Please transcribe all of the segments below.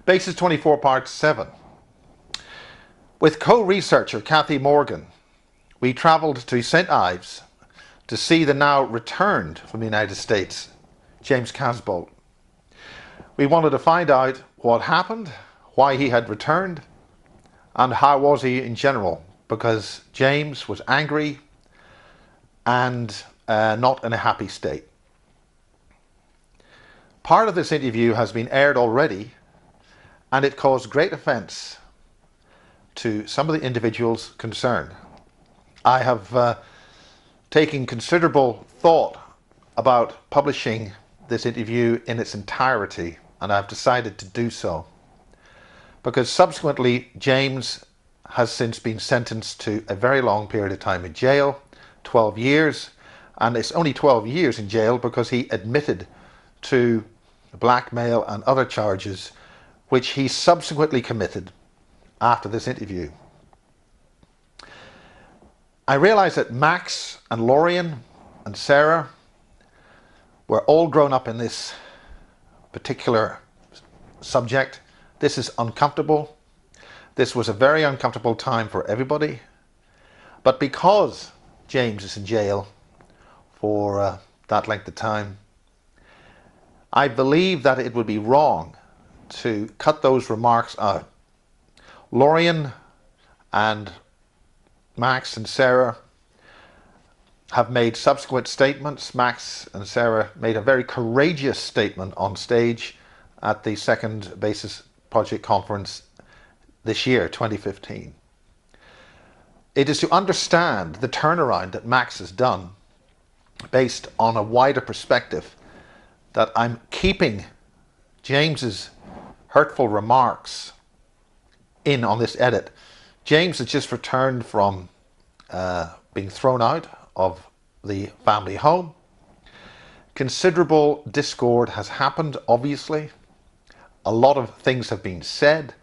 Basis 24, Part 7. With co-researcher Kathy Morgan, we travelled to St. Ives to see the now returned from the United States, James Casbolt. We wanted to find out what happened, why he had returned, and how was he in general, because James was angry and not in a happy state. Part of this interview has been aired already, and it caused great offence to some of the individuals concerned. I have taken considerable thought about publishing this interview in its entirety, and I've decided to do so because subsequently James has since been sentenced to a very long period of time in jail, 12 years, and it's only 12 years in jail because he admitted to blackmail and other charges which he subsequently committed after this interview. I realize that Max and Lorien and Sarah were all grown up in this particular subject. This is uncomfortable. This was a very uncomfortable time for everybody. But because James is in jail for that length of time, I believe that it would be wrong to cut those remarks out. Lorien and Max and Sarah have made subsequent statements. Max and Sarah made a very courageous statement on stage at the second Basis Project Conference this year, 2015. It is to understand the turnaround that Max has done based on a wider perspective that I'm keeping James's hurtful remarks in on this edit. James has just returned from being thrown out of the family home. Considerable discord has happened, obviously. A lot of things have been said,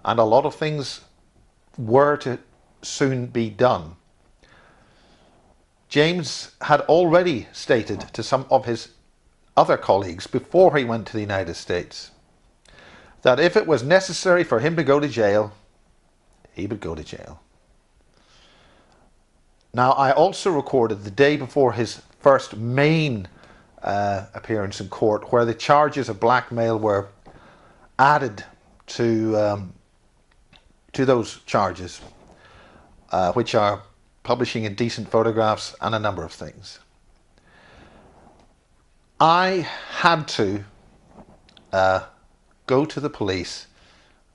and a lot of things were to soon be done. James had already stated to some of his other colleagues before he went to the United States that if it was necessary for him to go to jail, he would go to jail. Now, I also recorded the day before his first main appearance in court, where the charges of blackmail were added to those charges, which are publishing indecent photographs and a number of things. I had to go to the police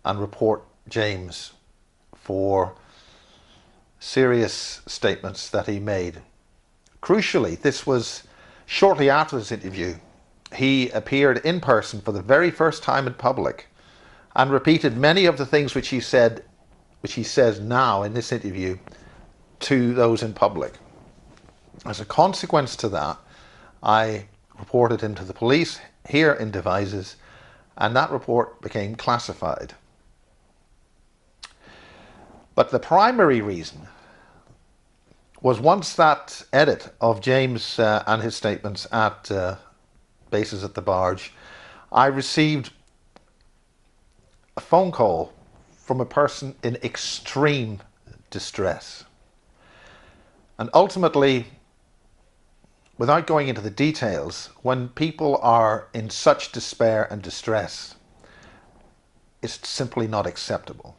and report James for serious statements that he made. Crucially, this was shortly after this interview. He appeared in person for the very first time in public and repeated many of the things which he says now in this interview to those in public. As a consequence to that, I reported him to the police here in Devizes, and that report became classified. But the primary reason was once that edit of James and his statements at Bases at the Barge, I received a phone call from a person in extreme distress. And ultimately, without going into the details, when people are in such despair and distress, it's simply not acceptable.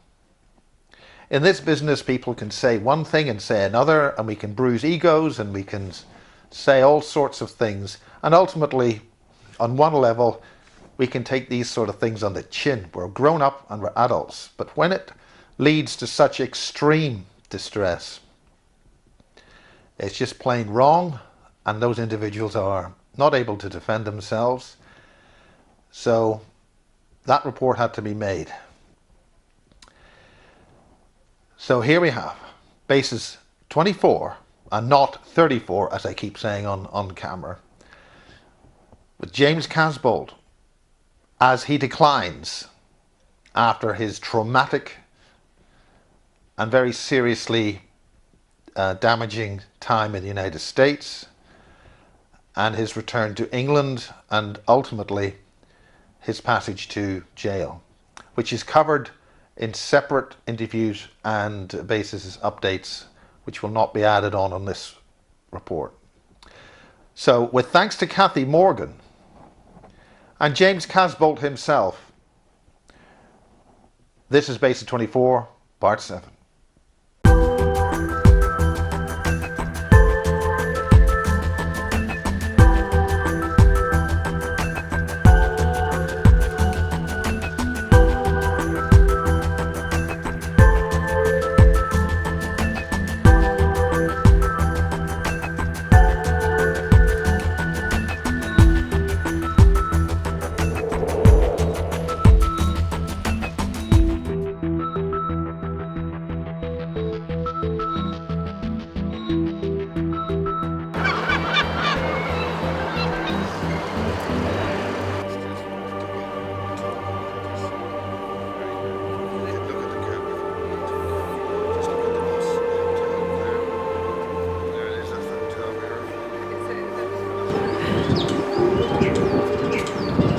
In this business, people can say one thing and say another, and we can bruise egos and we can say all sorts of things. And ultimately, on one level, we can take these sort of things on the chin. We're grown up and we're adults. But when it leads to such extreme distress, it's just plain wrong, and those individuals are not able to defend themselves. So that report had to be made. So here we have Basis 24, and not 34, as I keep saying on camera, with James Casbolt as he declines after his traumatic and very seriously damaging time in the United States, and his return to England, and ultimately his passage to jail. which is covered in separate interviews and basis updates, which will not be added on this report. So with thanks to Kathy Morgan and James Casbolt himself, this is Basic 24, Part 7.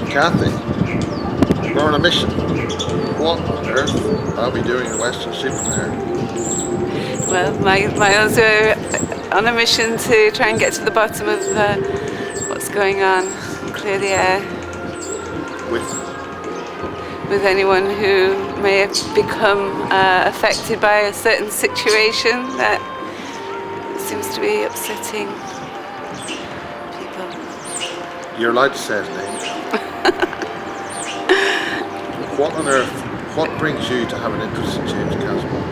Kathy, we're on a mission. What on earth are we doing in Western Supermare? Well, Miles are on a mission to try and get to the bottom of what's going on, clear the air with anyone who may have become affected by a certain situation that seems to be upsetting people. You're allowed to say his name. What on earth, what brings you to have an interest in James Casbolt?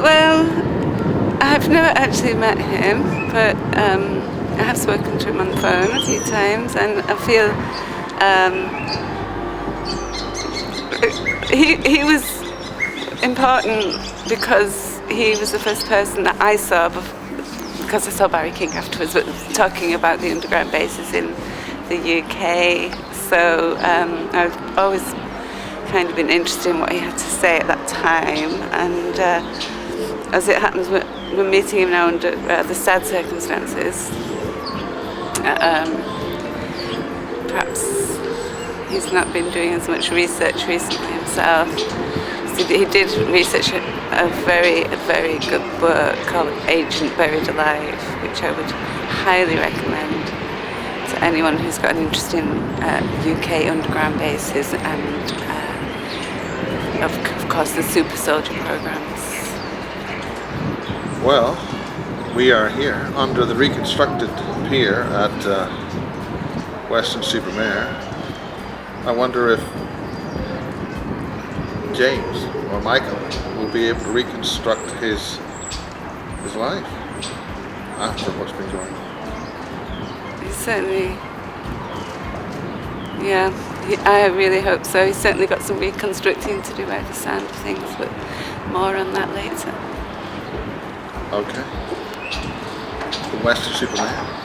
Well, I've never actually met him, but I have spoken to him on the phone a few times, and I feel he was important because he was the first person that I saw, because I saw Barry King afterwards, but talking about the underground bases in the UK. So I've always kind of been interested in what he had to say at that time, and as it happens, we're meeting him now under rather sad circumstances. Perhaps he's not been doing as much research recently himself. So he did research a very good book called Agent Buried Alive, which I would highly recommend to anyone who's got an interest in UK underground bases and of course the super soldier programs. Well, we are here under the reconstructed pier at Western Supermare. I wonder if James or Michael will be able to reconstruct his life after what's been going on. He's certainly, yeah, I really hope so. He's certainly got some reconstructing to do by the sound of things, but more on that later. Okay. The Western Supermare.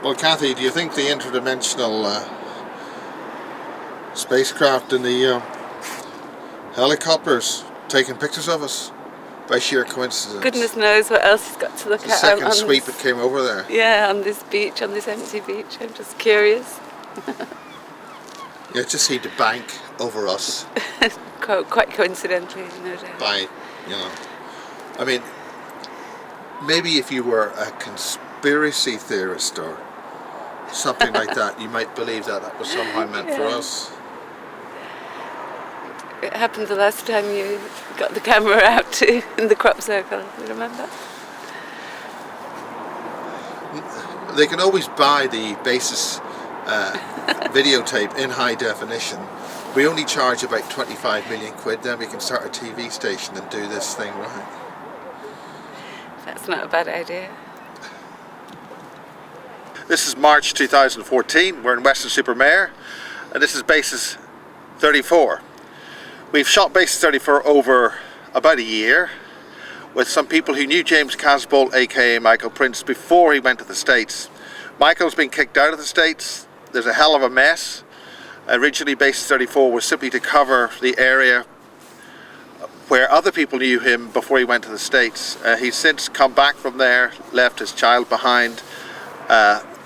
Well, Kathy, do you think the interdimensional spacecraft and the helicopters taking pictures of us by sheer coincidence? Goodness knows what else he's got to look The at. second sweep that came over there. Yeah, on this beach, on this empty beach. I'm just curious. Yeah, it just seemed to bank over us. Quite coincidentally, no doubt. By, I mean, maybe if you were a conspiracy theorist or something like that, you might believe that was somehow meant for us. It happened the last time you got the camera out too, in the crop circle, you remember? They can always buy the basis videotape in high definition, We only charge about 25 million quid, then we can start a TV station and do this thing right. That's not a bad idea. This is March 2014, we're in Weston-super-Mare, and this is Basis 34. We've shot Basis 34 over about a year with some people who knew James Casbolt, aka Michael Prince, before he went to the States. Michael's been kicked out of the States. There's a hell of a mess. Originally Basis 34 was simply to cover the area where other people knew him before he went to the States. He's since come back from there, left his child behind.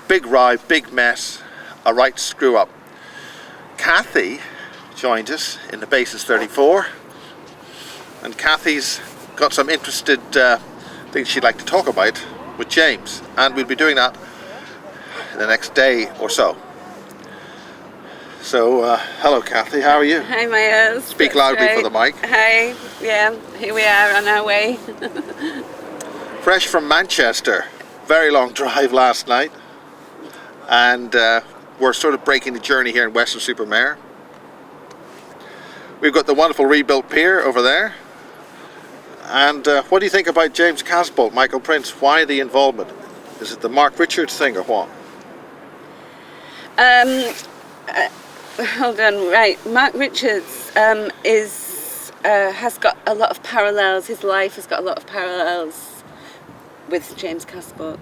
Big row, big mess, a right screw up. Kathy joined us in the Basis 34, and Kathy's got some interested things she'd like to talk about with James, and we'll be doing that the next day or so. So, hello Kathy, how are you? Hi Myers. Speak loudly for the mic. Hi, yeah, here we are on our way. Fresh from Manchester, very long drive last night, and we're sort of breaking the journey here in Weston-super-Mare. We've got the wonderful rebuilt pier over there. And what do you think about James Casbolt, Michael Prince? Why the involvement? Is it the Mark Richards thing or what? Hold on, right. Mark Richards has got a lot of parallels. His life has got a lot of parallels with James Casbolt.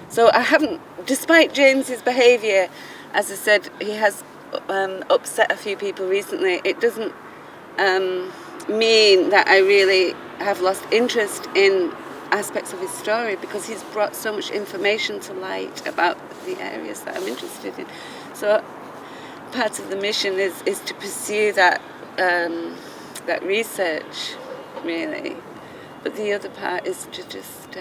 So I haven't, despite James's behaviour, as I said, he has upset a few people recently. It doesn't mean that I really have lost interest in aspects of his story, because he's brought so much information to light about the areas that I'm interested in. So part of the mission is to pursue that research, really. But the other part is to just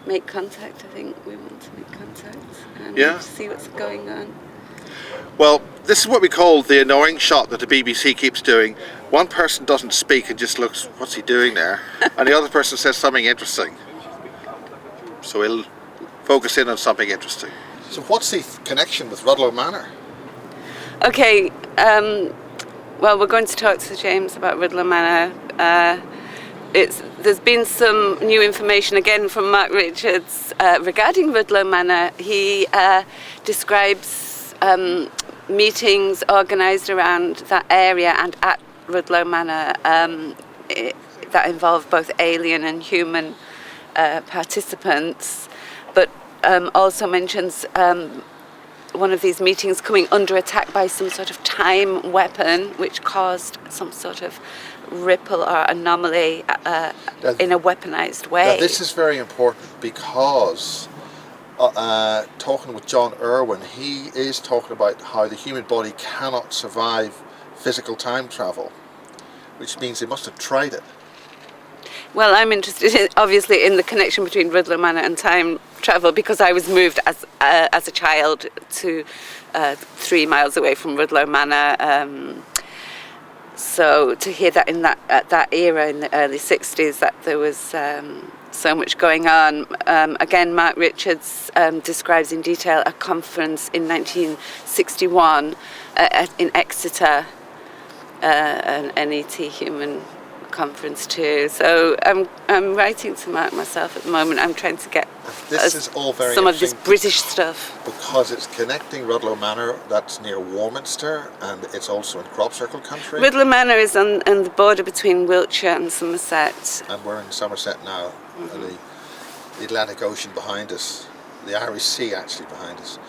make contact. I think we want to make contact and see what's going on. Well, this is what we call the annoying shot that the BBC keeps doing. One person doesn't speak and just looks, what's he doing there? And the other person says something interesting. So we'll focus in on something interesting. So what's the connection with Rudloe Manor? Okay, well, we're going to talk to James about Rudloe Manor. There's been some new information again from Mark Richards regarding Rudloe Manor. He describes meetings organised around that area and at Rudloe Manor that involve both alien and human participants, but also mentions one of these meetings coming under attack by some sort of time weapon, which caused some sort of ripple or anomaly in a weaponized way. Now, this is very important because talking with John Irwin, he is talking about how the human body cannot survive physical time travel, which means they must have tried it. Well, I'm interested, obviously, in the connection between Rudloe Manor and time travel, because I was moved as a child to 3 miles away from Rudloe Manor. So to hear that at that era in the early 60s, that there was so much going on. Again, Mark Richards describes in detail a conference in 1961 in Exeter, an NET human conference too. So I'm writing to Mark myself at the moment. I'm trying to get is all very some of this British stuff, because it's connecting Rudloe Manor, that's near Warminster, and it's also in crop circle country. Rudloe Manor is on the border between Wiltshire and Somerset. And we're in Somerset now. The Atlantic Ocean behind us, the Irish Sea actually behind us,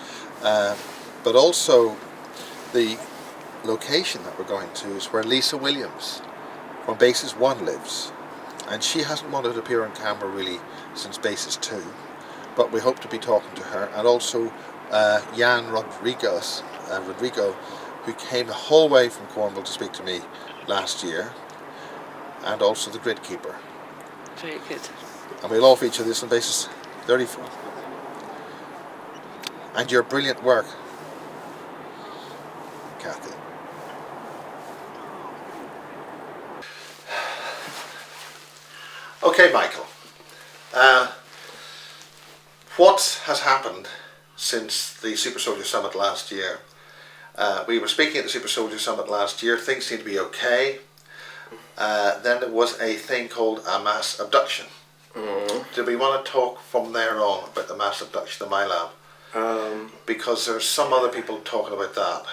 but also the location that we're going to is where Lisa Williams from Basis 1 lives, and she hasn't wanted to appear on camera really since Basis 2, but we hope to be talking to her, and also Jan Rodrigo, who came the whole way from Cornwall to speak to me last year, and also the Grid Keeper. Very good. And we'll all feature this on Basis 34. And your brilliant work, Kathy. Okay, Michael. What has happened since the Super Soldier Summit last year? We were speaking at the Super Soldier Summit last year. Things seemed to be okay. Then there was a thing called a mass abduction. Do we want to talk from there on about the mass abduction of my lab? Because there's some other people talking about that.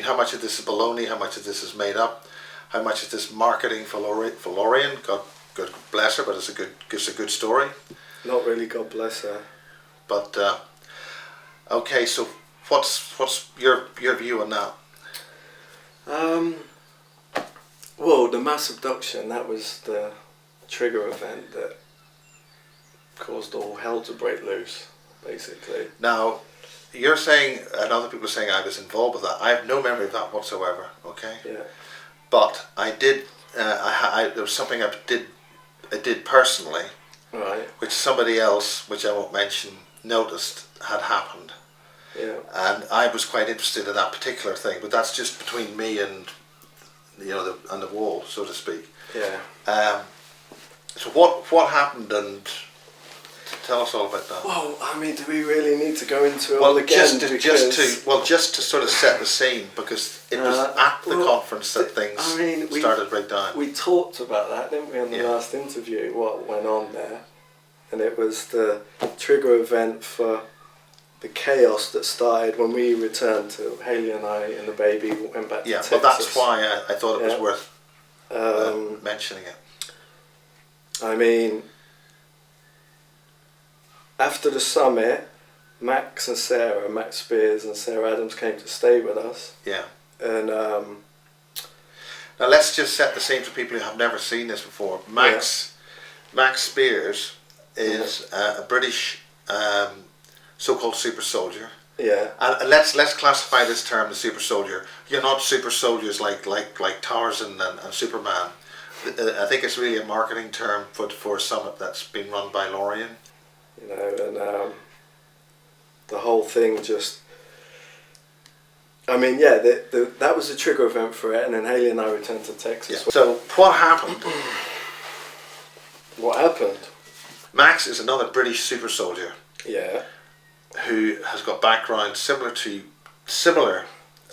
How much of this is baloney? How much of this is made up? How much is this marketing for Lorien? God bless her, but it's a good story. Not really, God bless her. But okay, so what's your view on that? Well, the mass abduction, that was the trigger event that caused all hell to break loose, basically. Now, you're saying, and other people are saying I was involved with that. I have no memory of that whatsoever, okay? Yeah. But I did, there was something I did personally, Right. which somebody else, which I won't mention, noticed had happened. Yeah. And I was quite interested in that particular thing, but that's just between me and, and the wall, so to speak. Yeah. So what happened, and tell us all about that. Well, I mean, do we really need to go into it Well, all again? just to sort of set the scene, because it was at the conference that things started to break down. We talked about that, didn't we, on the last interview, what went on there. And it was the trigger event for the chaos that started when we returned to Haley and I and the baby went back to Texas. Yeah, well, that's why I thought it was worth mentioning it. I mean, after the summit, Max Spears and Sarah Adams came to stay with us. Yeah. And now let's just set the scene for people who have never seen this before. Max Spears is a British so-called super soldier. Yeah. And let's classify this term, the super soldier. You're not super soldiers like Tarzan and Superman. I think it's really a marketing term for a summit that's been run by Lorien. And the whole thing just, I mean, that was the trigger event for it, and then Haley and I returned to Texas. Yeah. So what happened? What happened? Max is another British super soldier. Yeah. Who has got background similar,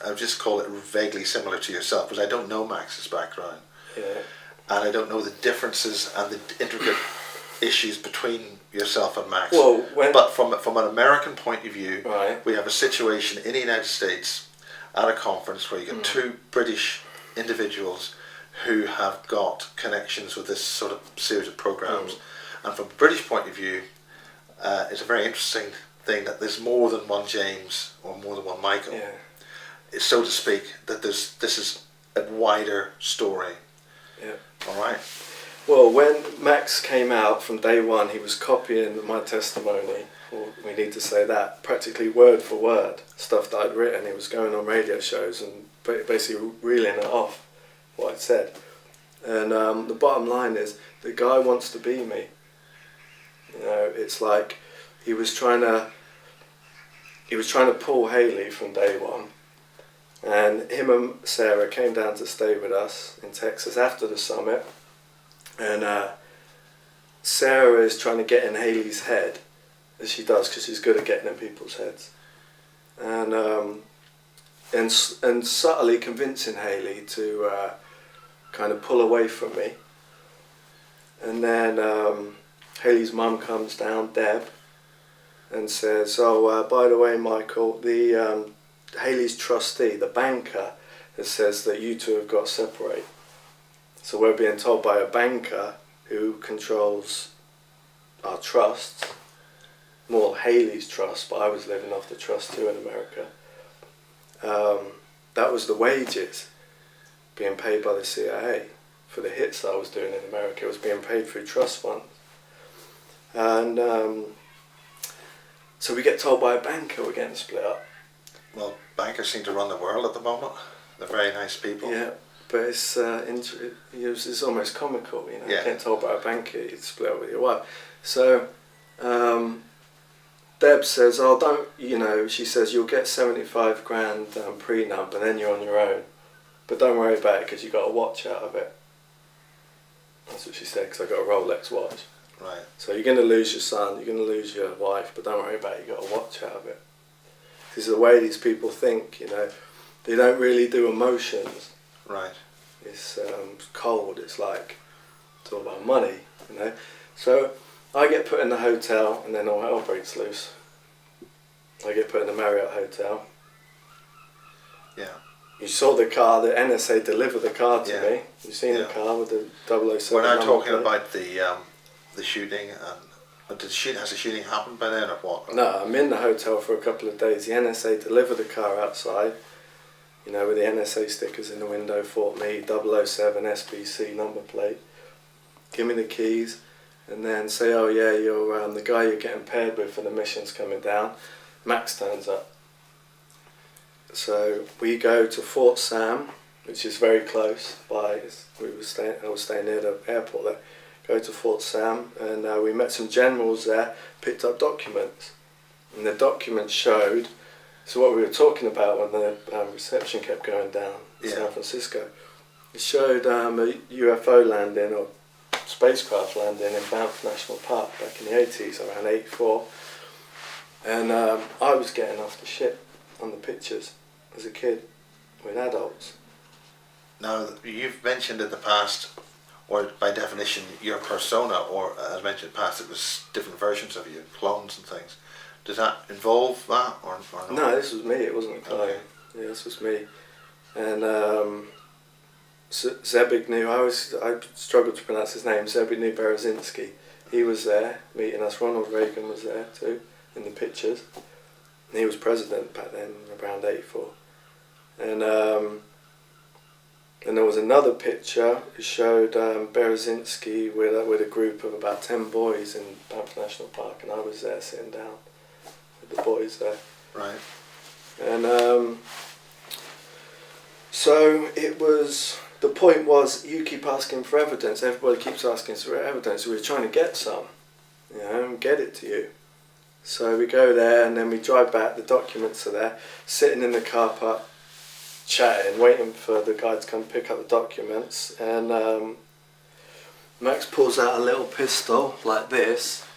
I'll just call it vaguely similar to yourself, because I don't know Max's background. Yeah. And I don't know the differences and the intricate issues between yourself and Max. Well, but from an American point of view, right. We have a situation in the United States at a conference where you get two British individuals who have got connections with this sort of series of programs. And from a British point of view, it's a very interesting thing that there's more than one James or more than one Michael, so to speak, that this is a wider story. Yeah. All right. Well, when Max came out from day one, he was copying my testimony, or we need to say that, practically word for word, stuff that I'd written. He was going on radio shows and basically reeling it off, what I'd said. And the bottom line is, the guy wants to be me. It's like he was trying to pull Haley from day one. And him and Sarah came down to stay with us in Texas after the summit. And Sarah is trying to get in Haley's head, as she does, because she's good at getting in people's heads. And subtly convincing Haley to kind of pull away from me. And then Haley's mum comes down, Deb, and says, by the way, Michael, the Haley's trustee, the banker, says that you two have got to separate. So we're being told by a banker who controls our trusts, more Haley's trust, but I was living off the trust too in America. That was the wages being paid by the CIA for the hits that I was doing in America. It was being paid through trust funds. And so we get told by a banker we're getting split up. Well, bankers seem to run the world at the moment. They're very nice people. Yeah, but it's almost comical, getting told by a banker you split up with your wife. So Deb says, she says, you'll get 75 grand prenup and then you're on your own. But don't worry about it because you got a watch out of it. That's what she said, because I got a Rolex watch. Right. So you're going to lose your son, you're going to lose your wife, but don't worry about it, you got a watch out of it. This is the way these people think, you know. They don't really do emotions. Right. It's cold. It's like, it's all about money, you know. So I get put in the hotel and then all hell breaks loose. I get put in the Marriott hotel. Yeah. You saw the car, the NSA delivered the car to Yeah. me. You've seen the car with the 007 We're now number talking plate. about the shooting, and has the shooting happened by then or what? No, I'm in the hotel for a couple of days. The NSA delivered the car outside, you know, with the NSA stickers in the window, Fort Me, 007 SBC number plate. Give me the keys, and then say, oh yeah, you're the guy you're getting paired with for the mission's coming down. Max turns up. So we go to Fort Sam, which is very close by. I was staying near the airport there. Go to Fort Sam, and we met some generals there. Picked up documents, and the documents showed. So what we were talking about when the reception kept going down in San Francisco, it showed a UFO landing or spacecraft landing in Banff National Park back in the 80s, around 84. And I was getting off the ship on the pictures as a kid with adults. Now, you've mentioned in the past, or by definition, your persona, or as mentioned in the past, it was different versions of you, clones and things. Does that involve that, or not? No, this was me, it wasn't a clone. Okay. Yeah, this was me. And Zebigniew, I struggled to pronounce his name, Zebigniew Berezinski. He was there meeting us. Ronald Reagan was there too, in the pictures. And he was president back then, around 84. And there was another picture. It showed Berezinski with a group of about 10 boys in Banff National Park, and I was there sitting down with the boys there. Right. And so it was. The point was, you keep asking for evidence. Everybody keeps asking for evidence. We were trying to get some, you know, and get it to you. So we go there, and then we drive back. The documents are there, sitting in the car park, chatting, waiting for the guy to come pick up the documents. And Max pulls out a little pistol like this,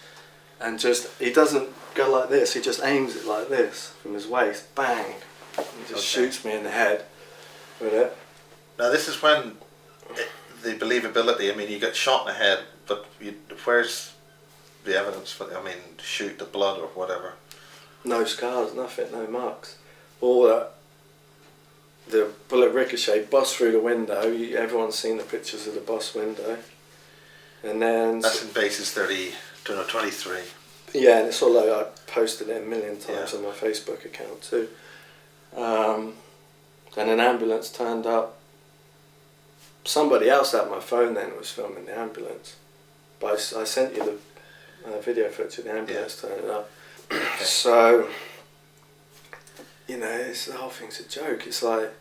and he doesn't go like this. He just aims it like this from his waist, bang, and just shoots me in the head with it. Now, this is when the believability, I mean, you get shot in the head, but where's the evidence for, I mean, shoot the blood or whatever? No scars, nothing, no marks. All that, the bullet ricochet, bust through the window. Everyone's seen the pictures of the bus window. And then... That's in bases 23. Yeah, and it's all like I posted it a million times on my Facebook account too. And an ambulance turned up. Somebody else had my phone then was filming the ambulance. But I sent you the video footage of the ambulance turning up. Okay. So, you know, the whole thing's a joke. It's like,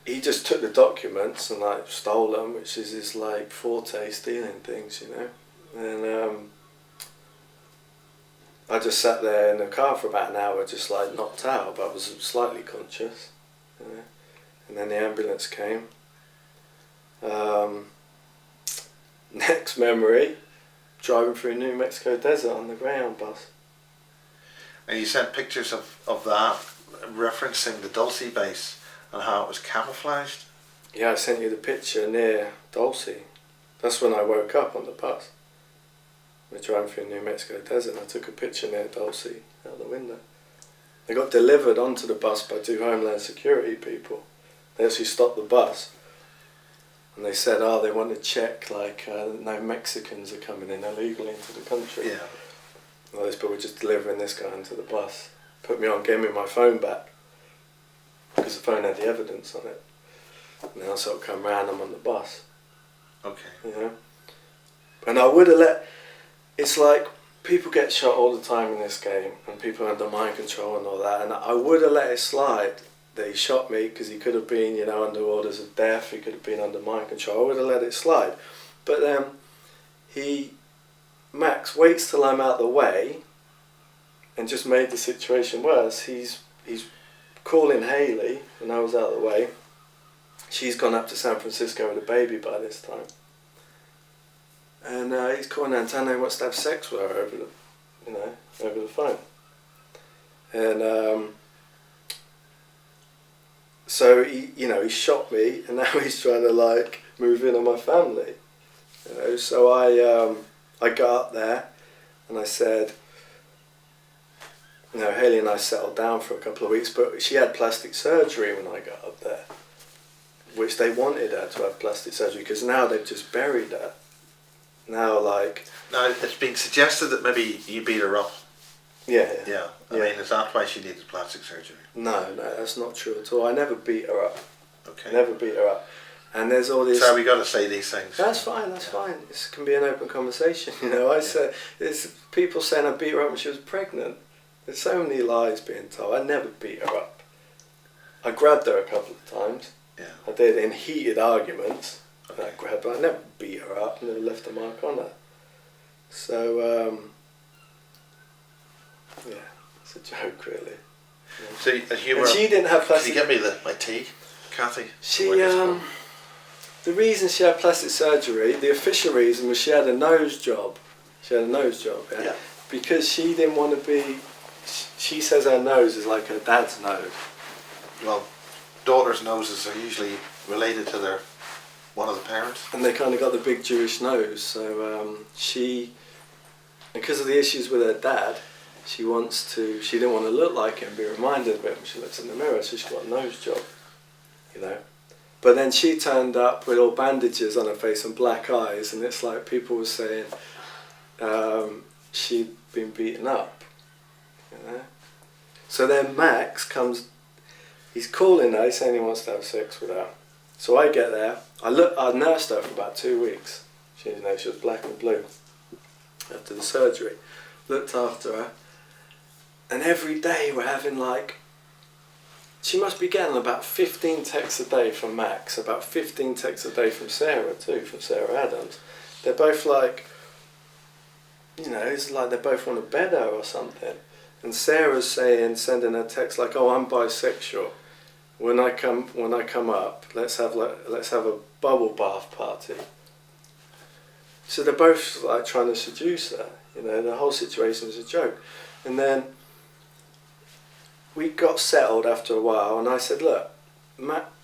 he just took the documents and like stole them, which is his like forte, stealing things, you know. And I just sat there in the car for about an hour, just like knocked out, but I was slightly conscious, you know. And then the ambulance came. Next memory, driving through New Mexico desert on the Greyhound bus. And you sent pictures of that, referencing the Dulce base and how it was camouflaged? Yeah, I sent you the picture near Dulce. That's when I woke up on the bus. We're driving through New Mexico desert, and I took a picture near Dulce out the window. They got delivered onto the bus by 2 Homeland Security people. They actually stopped the bus. And they said, they want to check, like, no Mexicans are coming in illegally into the country. Yeah. Well, these people were just delivering this guy into the bus. Put me on, gave me my phone back. Because the phone had the evidence on it. And then I sort of come round, I'm on the bus. Okay. You know? And I would have it's like, people get shot all the time in this game, and people are under mind control and all that, and I would have let it slide that he shot me, because he could have been, you know, under orders of death, he could have been under mind control. I would have let it slide. But Max waits till I'm out the way and just made the situation worse. He's calling Haley when I was out of the way. She's gone up to San Francisco with a baby by this time. And he's calling her and telling her he wants to have sex with her over the phone. And so he shot me, and now he's trying to like move in on my family. So I got up there, and I said, Hayley and I settled down for a couple of weeks, but she had plastic surgery when I got up there, which they wanted her to have plastic surgery, because now they've just buried her. Now, now it's been suggested that maybe you beat her up. Yeah. I mean, is that why she needed plastic surgery? No, that's not true at all. I never beat her up. Okay. Never beat her up. And there's all this. So we got to say these things. That's fine. That's fine. This can be an open conversation. I said, there's people saying I beat her up when she was pregnant. There's so many lies being told. I never beat her up. I grabbed her a couple of times. Yeah. I did in heated arguments. Okay. I grabbed her. I never beat her up. Never left a mark on her. So yeah, it's a joke, really. Yeah. So and she didn't have plastic. Can you get me my tea, Kathy? The reason she had plastic surgery, the official reason, was she had a nose job. Yeah. Because she didn't want to be. She says her nose is like her dad's nose. Well, daughters' noses are usually related to one of the parents. And they kind of got the big Jewish nose. So because of the issues with her dad, she didn't want to look like him, be reminded of him when she looks in the mirror, so she got a nose job, But then she turned up with all bandages on her face and black eyes, and it's like people were saying she'd been beaten up, So then Max comes, he's calling her, saying he wants to have sex with her. So I get there, I nursed her for about 2 weeks. She was black and blue after the surgery. Looked after her. And every day we're having she must be getting about 15 texts a day from Max, about 15 texts a day from Sarah too, from Sarah Adams. They're both it's like they both want to bed her or something. And Sarah's sending her text like, "Oh, I'm bisexual. When I come up, let's have a bubble bath party." So they're both trying to seduce her. The whole situation is a joke. And then we got settled after a while, and I said, "Look,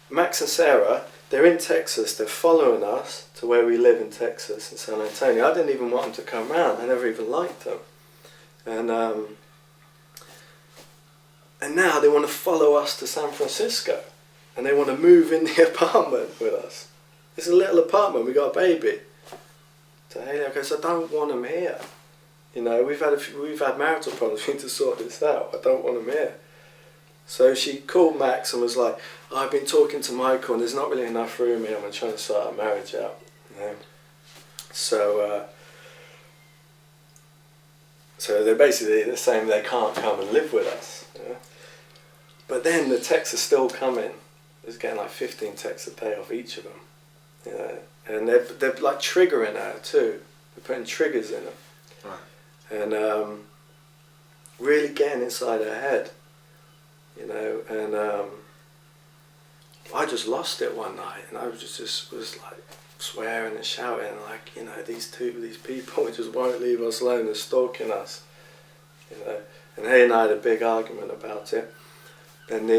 Max and Sarah, they're in Texas. They're following us to where we live in Texas, in San Antonio. I didn't even want them to come round. I never even liked them. And now they want to follow us to San Francisco, and they want to move in the apartment with us. It's a little apartment. We got a baby." So Hayley goes, "I don't want them here. We've had marital problems. We need to sort this out. I don't want them here." So she called Max and was like, "I've been talking to Michael, and there's not really enough room here. I'm trying to sort our marriage out." So they're basically saying they can't come and live with us. But then the texts are still coming. There's getting 15 texts a day off each of them. And they're triggering her too. They're putting triggers in her. Right. And really getting inside her head. And I just lost it one night, and I was just swearing and shouting these people just won't leave us alone. They're stalking us. And Hay and I had a big argument about it. And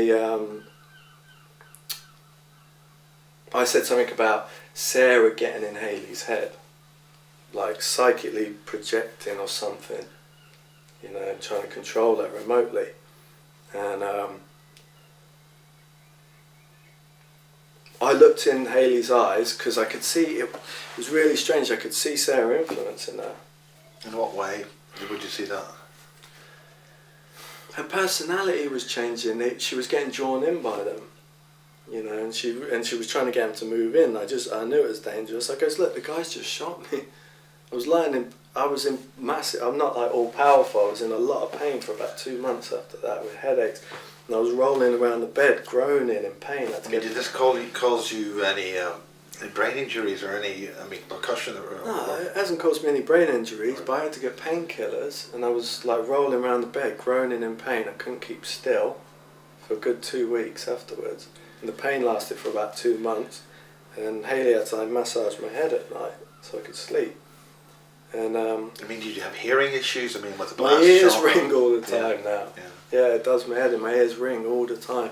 I said something about Sarah getting in Hayley's head, psychically projecting or something, and trying to control her remotely. And I looked in Hayley's eyes because I could see it was really strange. I could see Sarah influencing her. In what way would you see that? Her personality was changing. She was getting drawn in by them, and she was trying to get him to move in. I knew it was dangerous. I goes, "Look, the guy's just shot me." I was in massive. I'm not all powerful. I was in a lot of pain for about 2 months after that with headaches, and I was rolling around the bed, groaning in pain. Did this cause you any brain injuries or any percussion? No, it hasn't caused me any brain injuries, but I had to get painkillers, and I was rolling around the bed, groaning in pain. I couldn't keep still for a good 2 weeks afterwards, and the pain lasted for about 2 months. And Hayley had to massage my head at night so I could sleep. And did you have hearing issues? With the my ears ring all the time now. Yeah, it does my head in. My ears ring all the time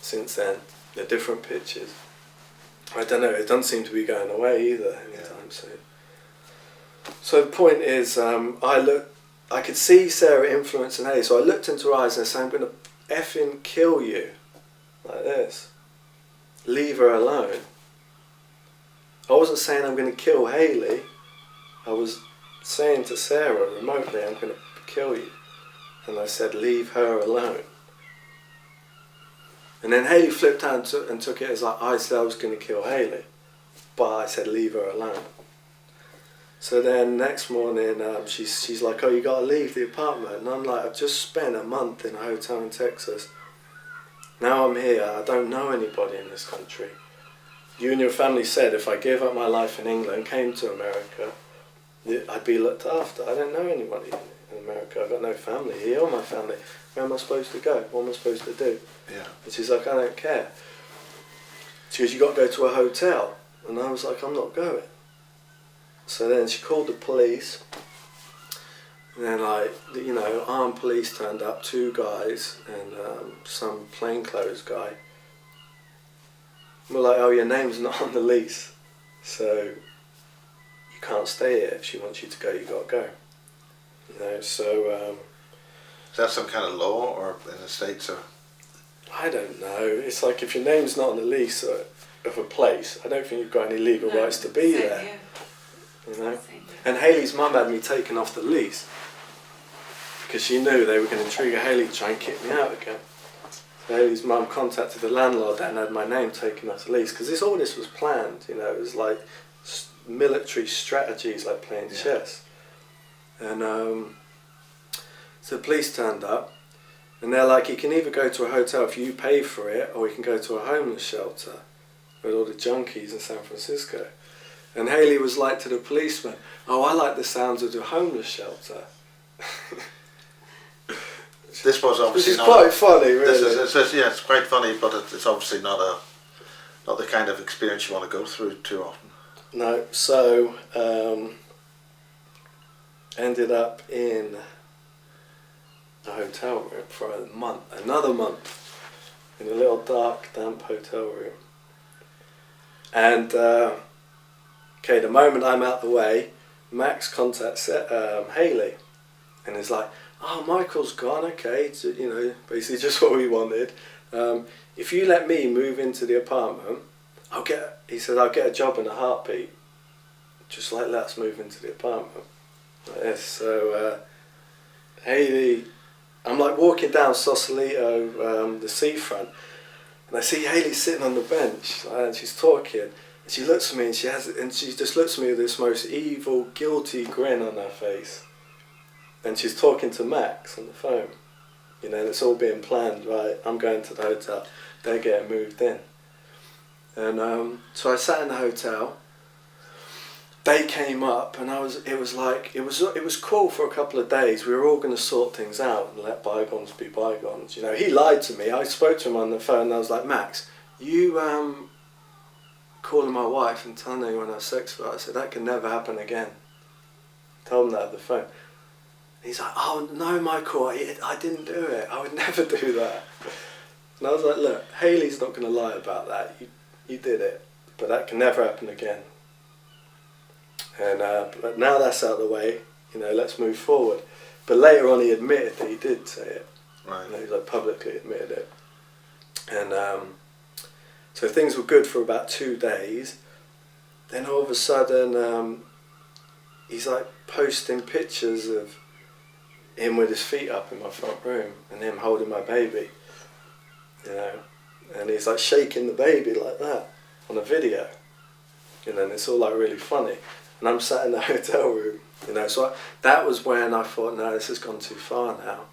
since then. The different pictures. I don't know, it doesn't seem to be going away either anytime soon. So the point is, I could see Sarah influencing Hayley, so I looked into her eyes and I said, I'm going to effing kill you. Like this. Leave her alone. I wasn't saying I'm going to kill Hayley. I was saying to Sarah remotely, I'm going to kill you. And I said, leave her alone. And then Hayley flipped out and took it as like, I said I was going to kill Hayley. But I said, leave her alone. So then next morning, she's like, oh, you got to leave the apartment. And I'm like, I've just spent a month in a hotel in Texas. Now I'm here, I don't know anybody in this country. You and your family said if I gave up my life in England, came to America, I'd be looked after. I don't know anybody in America. I've got no family here or my family. Where am I supposed to go? What am I supposed to do? Yeah. And she's like, I don't care. She goes, you got to go to a hotel. And I was like, I'm not going. So then she called the police. And then, like, you know, armed police turned up, 2 guys and some plainclothes guy. We're like, oh, your name's not on the lease, so you can't stay here. If she wants you to go, you got to go. You know, so... Is that some kind of law or in the States? Or? I don't know. It's like if your name's not on the lease of a place, I don't think you've got any legal rights to be there. Yeah. You know? And Hayley's mum had me taken off the lease because she knew they were going to trigger Hayley to try and kick me out again. So Hayley's mum contacted the landlord and had my name taken off the lease because all this was planned. You know, it was like military strategies, like playing chess. And so the police turned up and they're like, you can either go to a hotel if you pay for it or you can go to a homeless shelter with all the junkies in San Francisco. And Hayley was like to the policeman, oh, I like the sounds of the homeless shelter. This was obviously Which is quite funny, really. It's quite funny, but it's obviously not the kind of experience you want to go through too often. No, so ended up in a hotel room for another month, in a little dark, damp hotel room. And okay, the moment I'm out the way, Max contacts Hayley, and is like, "Oh, Michael's gone. Okay, so, you know, basically just what we wanted. If you let me move into the apartment, I'll get." He said, "I'll get a job in a heartbeat. Just like let's move into the apartment." Like this. So Hayley, I'm like walking down Sausalito, the seafront, and I see Hayley sitting on the bench, and she's talking. And she looks at me, and she just looks at me with this most evil, guilty grin on her face. And she's talking to Max on the phone. You know, and it's all being planned, right? I'm going to the hotel. They're getting moved in. And so I sat in the hotel. They came up, and it was cool for a couple of days. We were all going to sort things out and let bygones be bygones. You know, he lied to me. I spoke to him on the phone, and I was like, Max, you calling my wife and telling her you want to have sex with her. I said, that can never happen again. Told him that on the phone. He's like, oh no, Michael, I didn't do it. I would never do that. And I was like, look, Hayley's not going to lie about that. You did it, but that can never happen again. And but now that's out of the way, you know, let's move forward. But later on, he admitted that he did say it. Right. You know, he like publicly admitted it. And so things were good for about 2 days. Then all of a sudden, he's like posting pictures of him with his feet up in my front room and him holding my baby, you know, and he's like shaking the baby like that on a video, you know, and it's all like really funny. And I'm sat in the hotel room, you know, so that was when I thought, no, this has gone too far now.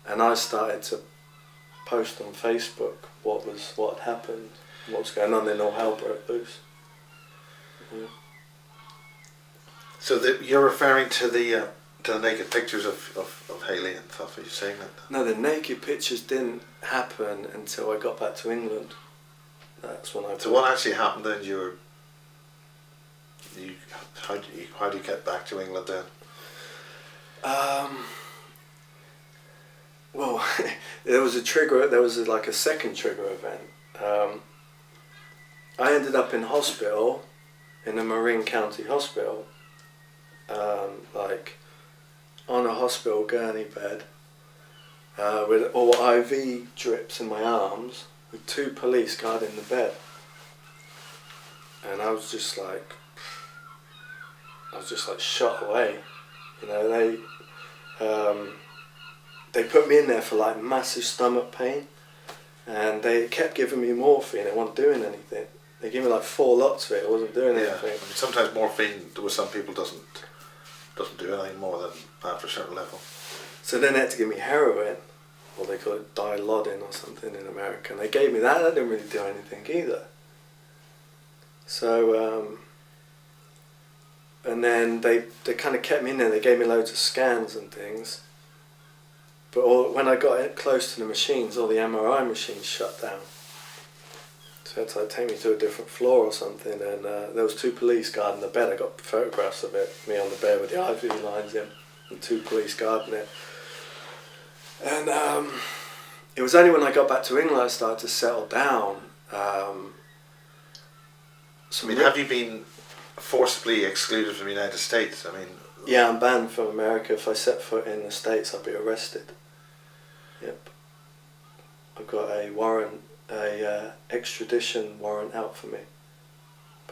And I started to post on Facebook what had happened, what was going on, then all hell broke loose. Yeah. So you're referring to the naked pictures of Hayley and stuff, are you saying that? No, the naked pictures didn't happen until I got back to England. That's when I... So what actually happened then? How do you get back to England then? Well, there was like a second trigger event. I ended up in hospital, in a Marin County hospital, like on a hospital gurney bed, with all IV drips in my arms, with 2 police guarding the bed. And I was just like shot away. You know, they put me in there for like massive stomach pain, and they kept giving me morphine. It wasn't doing anything. They gave me like 4 lots of it. It wasn't doing anything. I mean, sometimes morphine with some people doesn't do anything more than after a certain level. So then they had to give me heroin, or they call it Dilaudid or something in America. And they gave me that. That didn't really do anything either. So and then they kind of kept me in there. They gave me loads of scans and things. But when I got close to the machines, all the MRI machines shut down. So they had to like, take me to a different floor or something. And there was 2 police guarding the bed. I got photographs of it, me on the bed with the IV lines in, and 2 police guarding it. And it was only when I got back to England I started to settle down. Have you been forcibly excluded from the United States? I mean, yeah, I'm banned from America. If I set foot in the States, I'll be arrested. Yep. I've got a warrant, extradition warrant out for me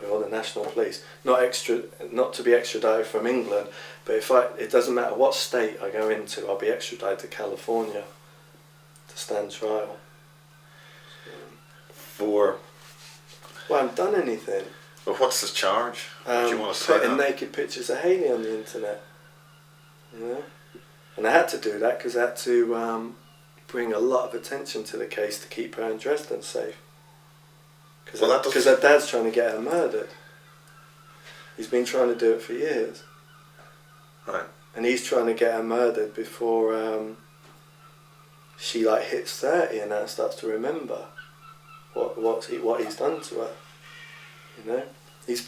by all the national police. Not to be extradited from England, but it doesn't matter what state I go into, I'll be extradited to California to stand trial. For? Well, I haven't done anything. Well, what's the charge? What do you want to say? Putting naked pictures of Hayley on the internet. You know? And I had to do that because I had to bring a lot of attention to the case to keep her in Dresden safe. Because her dad's trying to get her murdered. He's been trying to do it for years. Right. And he's trying to get her murdered before she like hits 30 and now starts to remember what he's done to her. You know, he's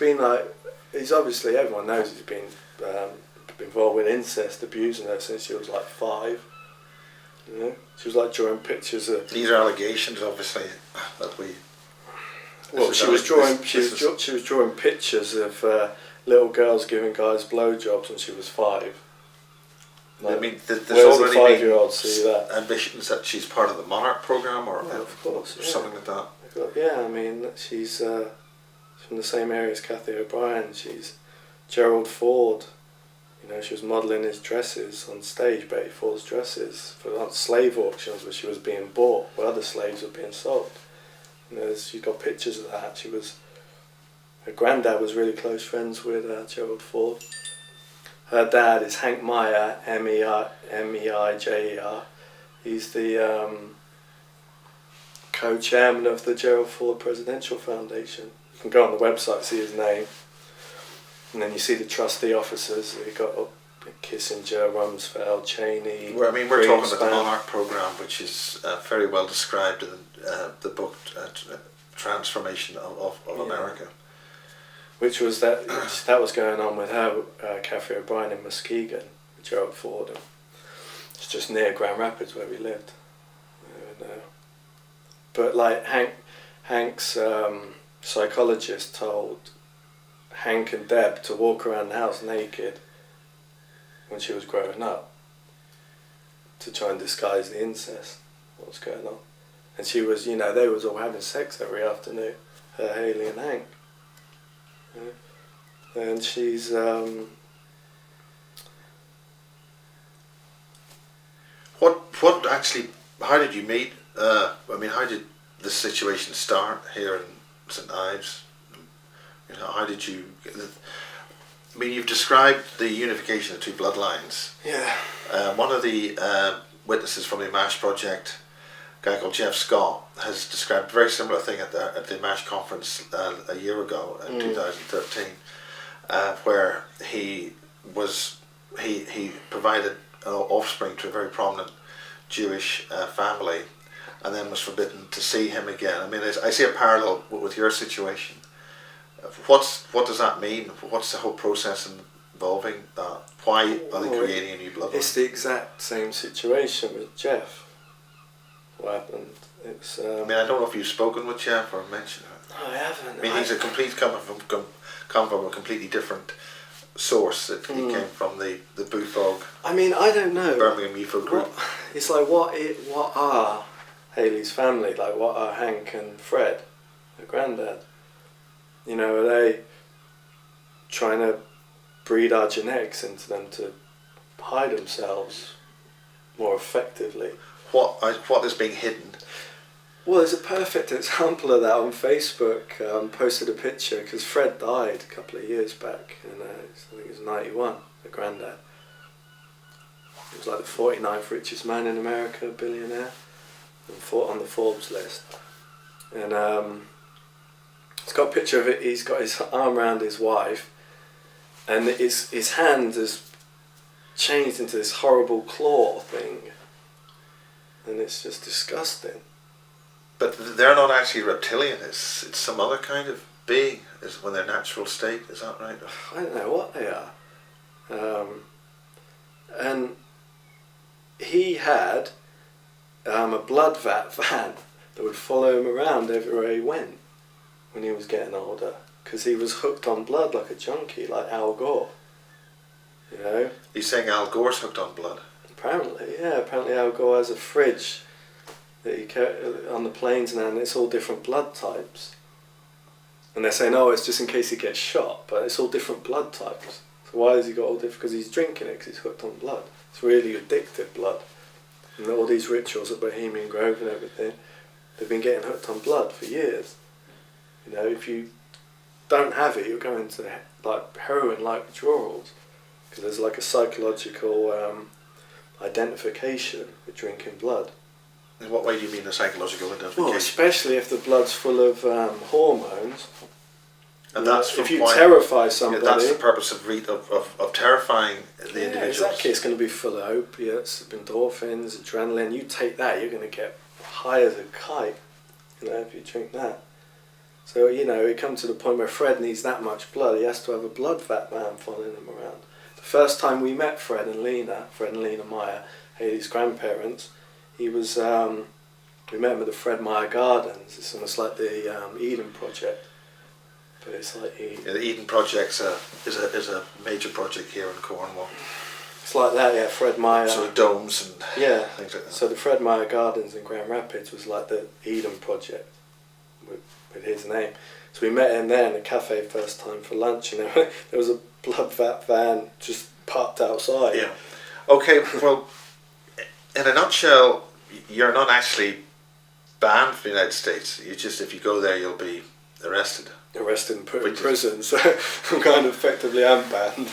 obviously, everyone knows he's been involved with incest, abusing her since she was like 5. You know, she was like drawing pictures of. These are allegations, obviously, that we. Well, she was drawing pictures of little girls giving guys blowjobs when she was 5. Like, I mean, there's where's already a 5-year-old see that? Ambitions that she's part of the Monarch program, or of course, something like that. Yeah, I mean, she's from the same area as Cathy O'Brien. She's Gerald Ford. You know, she was modelling his dresses on stage, Betty Ford's dresses, for slave auctions where she was being bought, where other slaves were being sold. You know, she's got pictures of that. Her granddad was really close friends with Gerald Ford. Her dad is Hank Meyer, Meijer. He's the co-chairman of the Gerald Ford Presidential Foundation. You can go on the website, see his name, and then you see the trustee officers. You've got Kissinger, Rumsfeld, Cheney. Well, I mean, we're talking about the Monarch program, which is very well described in the book Transformation of America. Which was that was going on with her, Cathy O'Brien in Muskegon, with Gerald Ford. It's just near Grand Rapids where we lived. But like Hank's psychologist told Hank and Deb to walk around the house naked when she was growing up to try and disguise the incest, what was going on. And she was, you know, they was all having sex every afternoon, her, Hayley and Hank. And she's what actually, how did you meet? I mean, how did this situation start here in St Ives? You know, how did you? I mean, you've described the unification of 2 bloodlines. Yeah. One of the witnesses from the MASH project, a guy called Jeff Scott, has described a very similar thing at the MASH conference a year ago in 2013, where he provided offspring to a very prominent Jewish family, and then was forbidden to see him again. I mean, I see a parallel with your situation. What does that mean? What's the whole process involving that? Why are they creating a new bloodline? It's the exact same situation with Jeff. what happened. It was. I mean, I don't know if you've spoken with Jeff or mentioned it. No, I haven't. I mean, he's a complete come from a completely different source. He came from the Boothog. I mean, I don't know. Birmingham UFO group. It's like what are Hayley's family like? What are Hank and Fred, her granddad? You know, are they trying to breed our genetics into them to hide themselves more effectively? What is being hidden? Well, there's a perfect example of that on Facebook. Posted a picture because Fred died a couple of years back, and I think he was 91, the granddad. He was like the 49th richest man in America, billionaire, on the Forbes list. And it's got a picture of it. He's got his arm around his wife, and his hand has changed into this horrible claw thing, and it's just disgusting. But they're not actually reptilian. It's some other kind of being. Is when their natural state. Is that right? I don't know what they are. And he had a blood vat van that would follow him around everywhere he went when he was getting older, because he was hooked on blood like a junkie, like Al Gore. You know. He's saying Al Gore's hooked on blood. Apparently, yeah. Apparently, Al Gore has a fridge that he carries on the planes now, and it's all different blood types. And they're saying, oh, it's just in case he gets shot, but it's all different blood types. So why has he got all different? Because he's drinking it, because he's hooked on blood. It's really addictive blood. And all these rituals at Bohemian Grove and everything, they've been getting hooked on blood for years. You know, if you don't have it, you're going to like heroin-like withdrawals, because there's like a psychological identification with drinking blood. In what way do you mean the psychological identification? Well, especially if the blood's full of hormones. And that's if you terrify somebody. Yeah, that's the purpose of terrifying the individuals. Exactly. It's going to be full of opiates, endorphins, adrenaline. You take that, you're going to get high as a kite. You know, if you drink that. So you know, it comes to the point where Fred needs that much blood. He has to have a blood vat man following him around. The first time we met Fred and Lena Meyer, Hayley's grandparents, he was. We met him at the Fred Meyer Gardens. It's almost like the Eden Project. But it's like the Eden Project is a major project here in Cornwall. It's like that, yeah. Fred Meyer. Sort of domes and things like that. So the Fred Meyer Gardens in Grand Rapids was like the Eden Project with his name. So we met him there in the cafe first time for lunch, and there was a blood vat van just parked outside. Yeah. Okay. Well, in a nutshell, you're not actually banned from the United States. You just, if you go there, you'll be arrested. Arrested and put in prison, so I'm kind of effectively banned.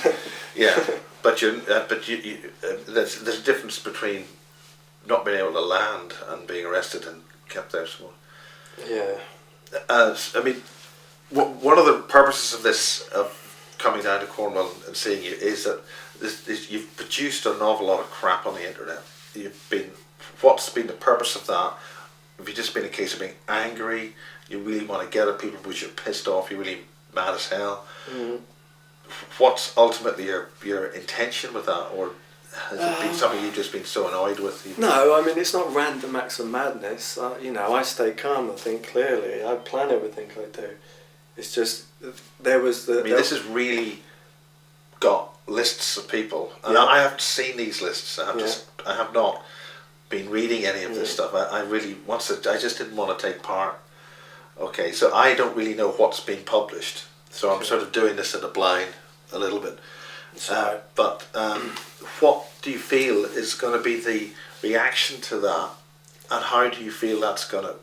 Yeah, but there's a difference between not being able to land and being arrested and kept there. So, yeah. I mean, one of the purposes of this, of coming down to Cornwall and seeing you, is that you've produced an awful lot of crap on the internet. What's been the purpose of that? Have you just been a case of being angry? You really want to get at people because you're pissed off, you're really mad as hell. Mm. What's ultimately your intention with that, or has it been something you've just been so annoyed with? No, I mean, it's not random acts of madness. I stay calm and think clearly. I plan everything I do. It's just, there was the... this has really got lists of people, and I haven't seen these lists. I have not been reading any of this stuff. I just didn't want to take part. Okay, so I don't really know what's being published, so I'm sort of doing this in the blind a little bit. But what do you feel is going to be the reaction to that, and how do you feel that's going to,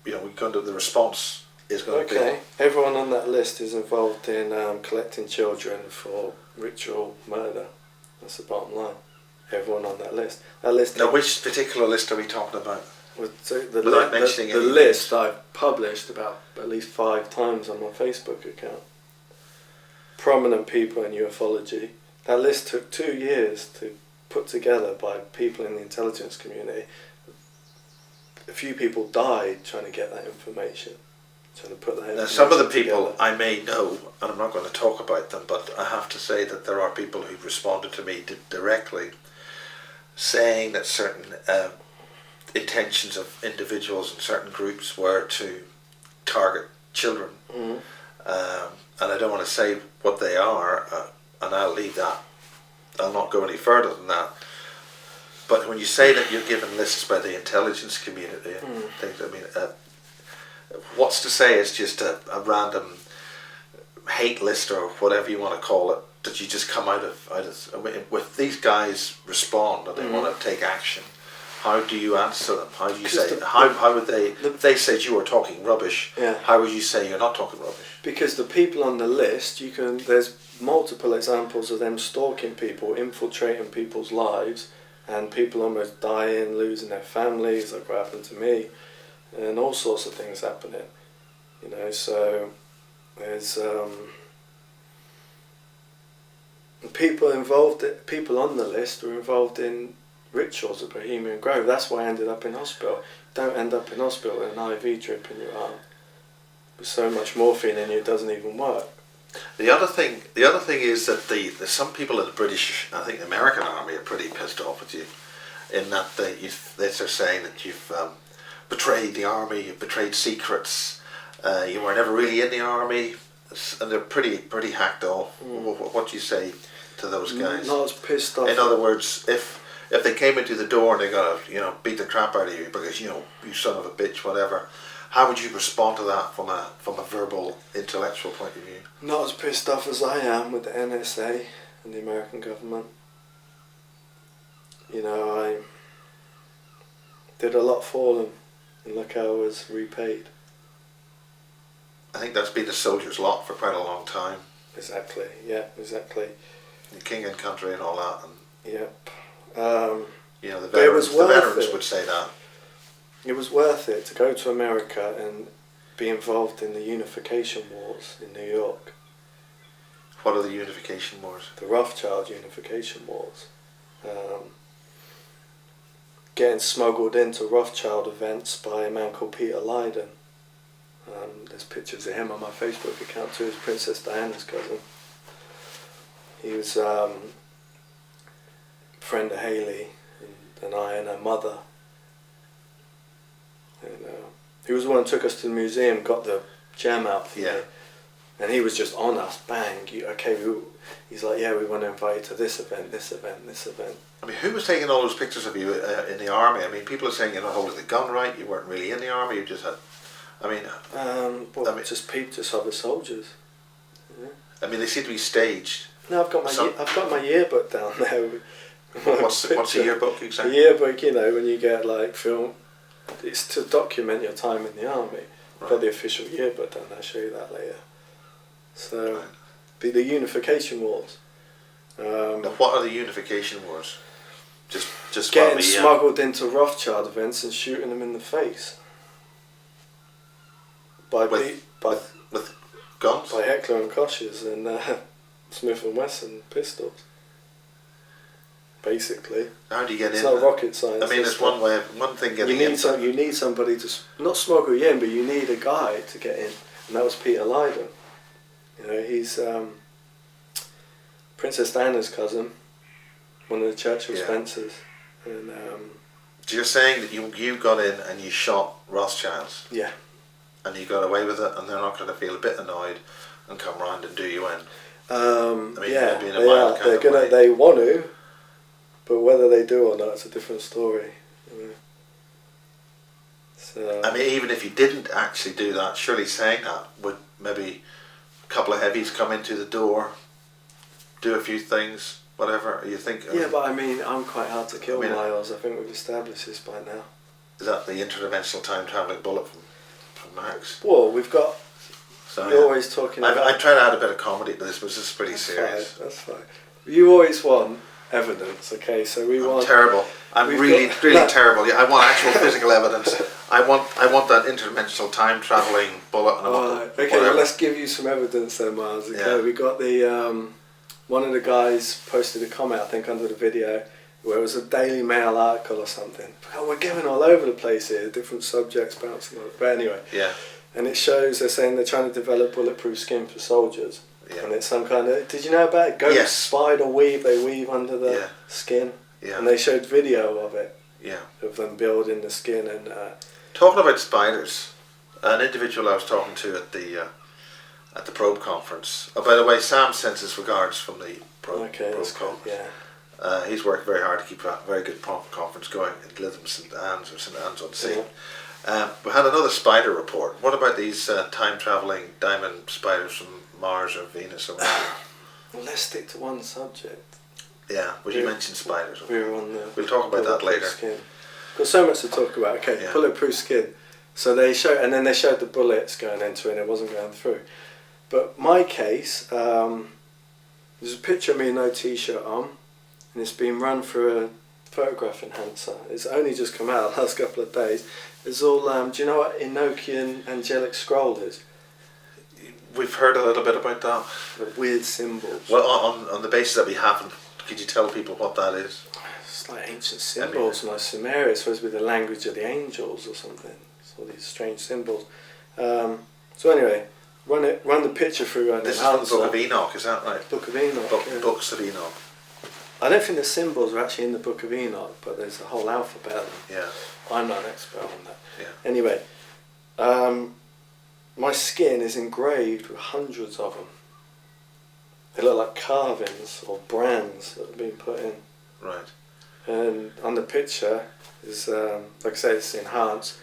the response is going to be? Okay, everyone on that list is involved in collecting children for ritual murder. That's the bottom line. Everyone on that list. Now, which particular list are we talking about? The mentioning any list I've published about at least 5 times on my Facebook account. Prominent people in ufology. That list took 2 years to put together by people in the intelligence community. A few people died trying to get that information, trying to put that information. Now, some of the people together. I may know, and I'm not going to talk about them, but I have to say that there are people who've responded to me directly, saying that certain intentions of individuals in certain groups were to target children. And I don't want to say what they are, and I'll leave that. I'll not go any further than that. But when you say that you're given lists by the intelligence community, things, I mean, what's to say it's just a random hate list or whatever you want to call it that you just come out of? I mean, with these guys respond and they want to take action, how do you answer them? How do you say? How would they? If they said you were talking rubbish, how would you say you're not talking rubbish? Because the people on the list, there's multiple examples of them stalking people, infiltrating people's lives, and people almost dying, losing their families, like what happened to me, and all sorts of things happening. You know, so there's people on the list were involved in rituals of Bohemian Grove. That's why I ended up in hospital. Don't end up in hospital with an IV drip in your arm with so much morphine in you it doesn't even work. The other thing is that there's some people in the British, I think the American army, are pretty pissed off with you, in that they're saying that you've betrayed the army, you've betrayed secrets, you were never really in the army, and they're pretty hacked off. What do you say to those guys? Not as pissed off. In other words, if they came into the door and they got to beat the crap out of you because you son of a bitch, whatever, how would you respond to that from a verbal, intellectual point of view? Not as pissed off as I am with the NSA and the American government. You know, I did a lot for them, and look how I was repaid. I think that's been a soldier's lot for quite a long time. Exactly, yeah, exactly. The king and country and all that. And yep. the veterans would say that. It was worth it to go to America and be involved in the unification wars in New York. What are the unification wars? The Rothschild unification wars. Getting smuggled into Rothschild events by a man called Peter Leiden. There's pictures of him on my Facebook account too, as Princess Diana's cousin. He was a friend of Haley and I and her mother. And he was the one who took us to the museum, got the gem out for me. And he was just on us, bang. He's like, yeah, we want to invite you to this event, this event, this event. I mean, who was taking all those pictures of you in the army? I mean, people are saying you're not holding the gun right, you weren't really in the army, you just had... just other soldiers. Yeah. I mean, they seem to be staged. No, I've got my yearbook down there. What's a yearbook exactly? A yearbook, when you get film, it's to document your time in the army. Right. I've got the official yearbook down there. I'll show you that later. So, the unification wars. Now, what are the unification wars? Just getting smuggled into Rothschild events and shooting them in the face. With guns? By Heckler and Koch's and Smith and Wesson pistols. Basically. How do you get in? It's not rocket science. I mean, it's one thing getting in. You need somebody to not smuggle you in, but you need a guy to get in, and that was Peter Leiden. He's Princess Diana's cousin, one of the Churchill Spencers, and. So you're saying that you got in and you shot Rothschilds? Yeah. And you got away with it, and they're not going to feel a bit annoyed and come round and do you in. They want to, but whether they do or not, it's a different story. So. I mean, even if you didn't actually do that, surely saying that would maybe a couple of heavies come into the door, do a few things, whatever you think. But I mean, I'm quite hard to kill, Miles. I think we've established this by now. Is that the interdimensional time traveling bullet from Max? Well, we've got. So, you're always talking about. I try to add a bit of comedy to this, but this is pretty serious. That's fine. You always want evidence, okay? So I'm terrible. I'm really terrible. Yeah, I want actual physical evidence. I want that interdimensional time traveling bullet. And well, let's give you some evidence then, Miles. Okay, we got the one of the guys posted a comment, I think, under the video, where it was a Daily Mail article or something. Oh, we're going all over the place here, different subjects bouncing on it. But anyway, and it shows they're saying they're trying to develop bulletproof skin for soldiers. Yeah. And it's some kind of, did you know about it? Ghost spider weave, they weave under the skin. Yeah. And they showed video of it. Yeah. of them building the skin and. Talking about spiders, an individual I was talking to at the Probe conference. Oh, by the way, Sam sends his regards from the Probe That's conference. good, yeah. He's worked very hard to keep a very good conference going in Lytham St Anne's or St Anne's on Sea. We had another spider report. What about these time-travelling diamond spiders from Mars or Venus or whatever? Well, let's stick to one subject. Yeah, well, you mentioned spiders. We'll talk about that later. Skin. Got so much to talk about. Okay, Yeah. bulletproof skin. So they showed the bullets going into it and it wasn't going through. But my case, there's a picture of me with no t-shirt on, and it's been run through a photograph enhancer. It's only just come out the last couple of days. It's all, do you know what Enochian angelic scroll is? We've heard a little bit about that. The weird symbols. Well, on the basis that we haven't, could you tell people what that is? It's like ancient symbols, like Sumeria. It's supposed to be the language of the angels or something. It's all these strange symbols. So anyway, run the picture through an This enhancer. is from the Book of Enoch, is that right? Book of Enoch. Yeah. Books of Enoch. I don't think the symbols are actually in the Book of Enoch, but there's a whole alphabet of them. Yeah. I'm not an expert on that. Yeah. Anyway, my skin is engraved with hundreds of them. They look like carvings or brands that have been put in. Right. And on the picture is, like I say, it's enhanced.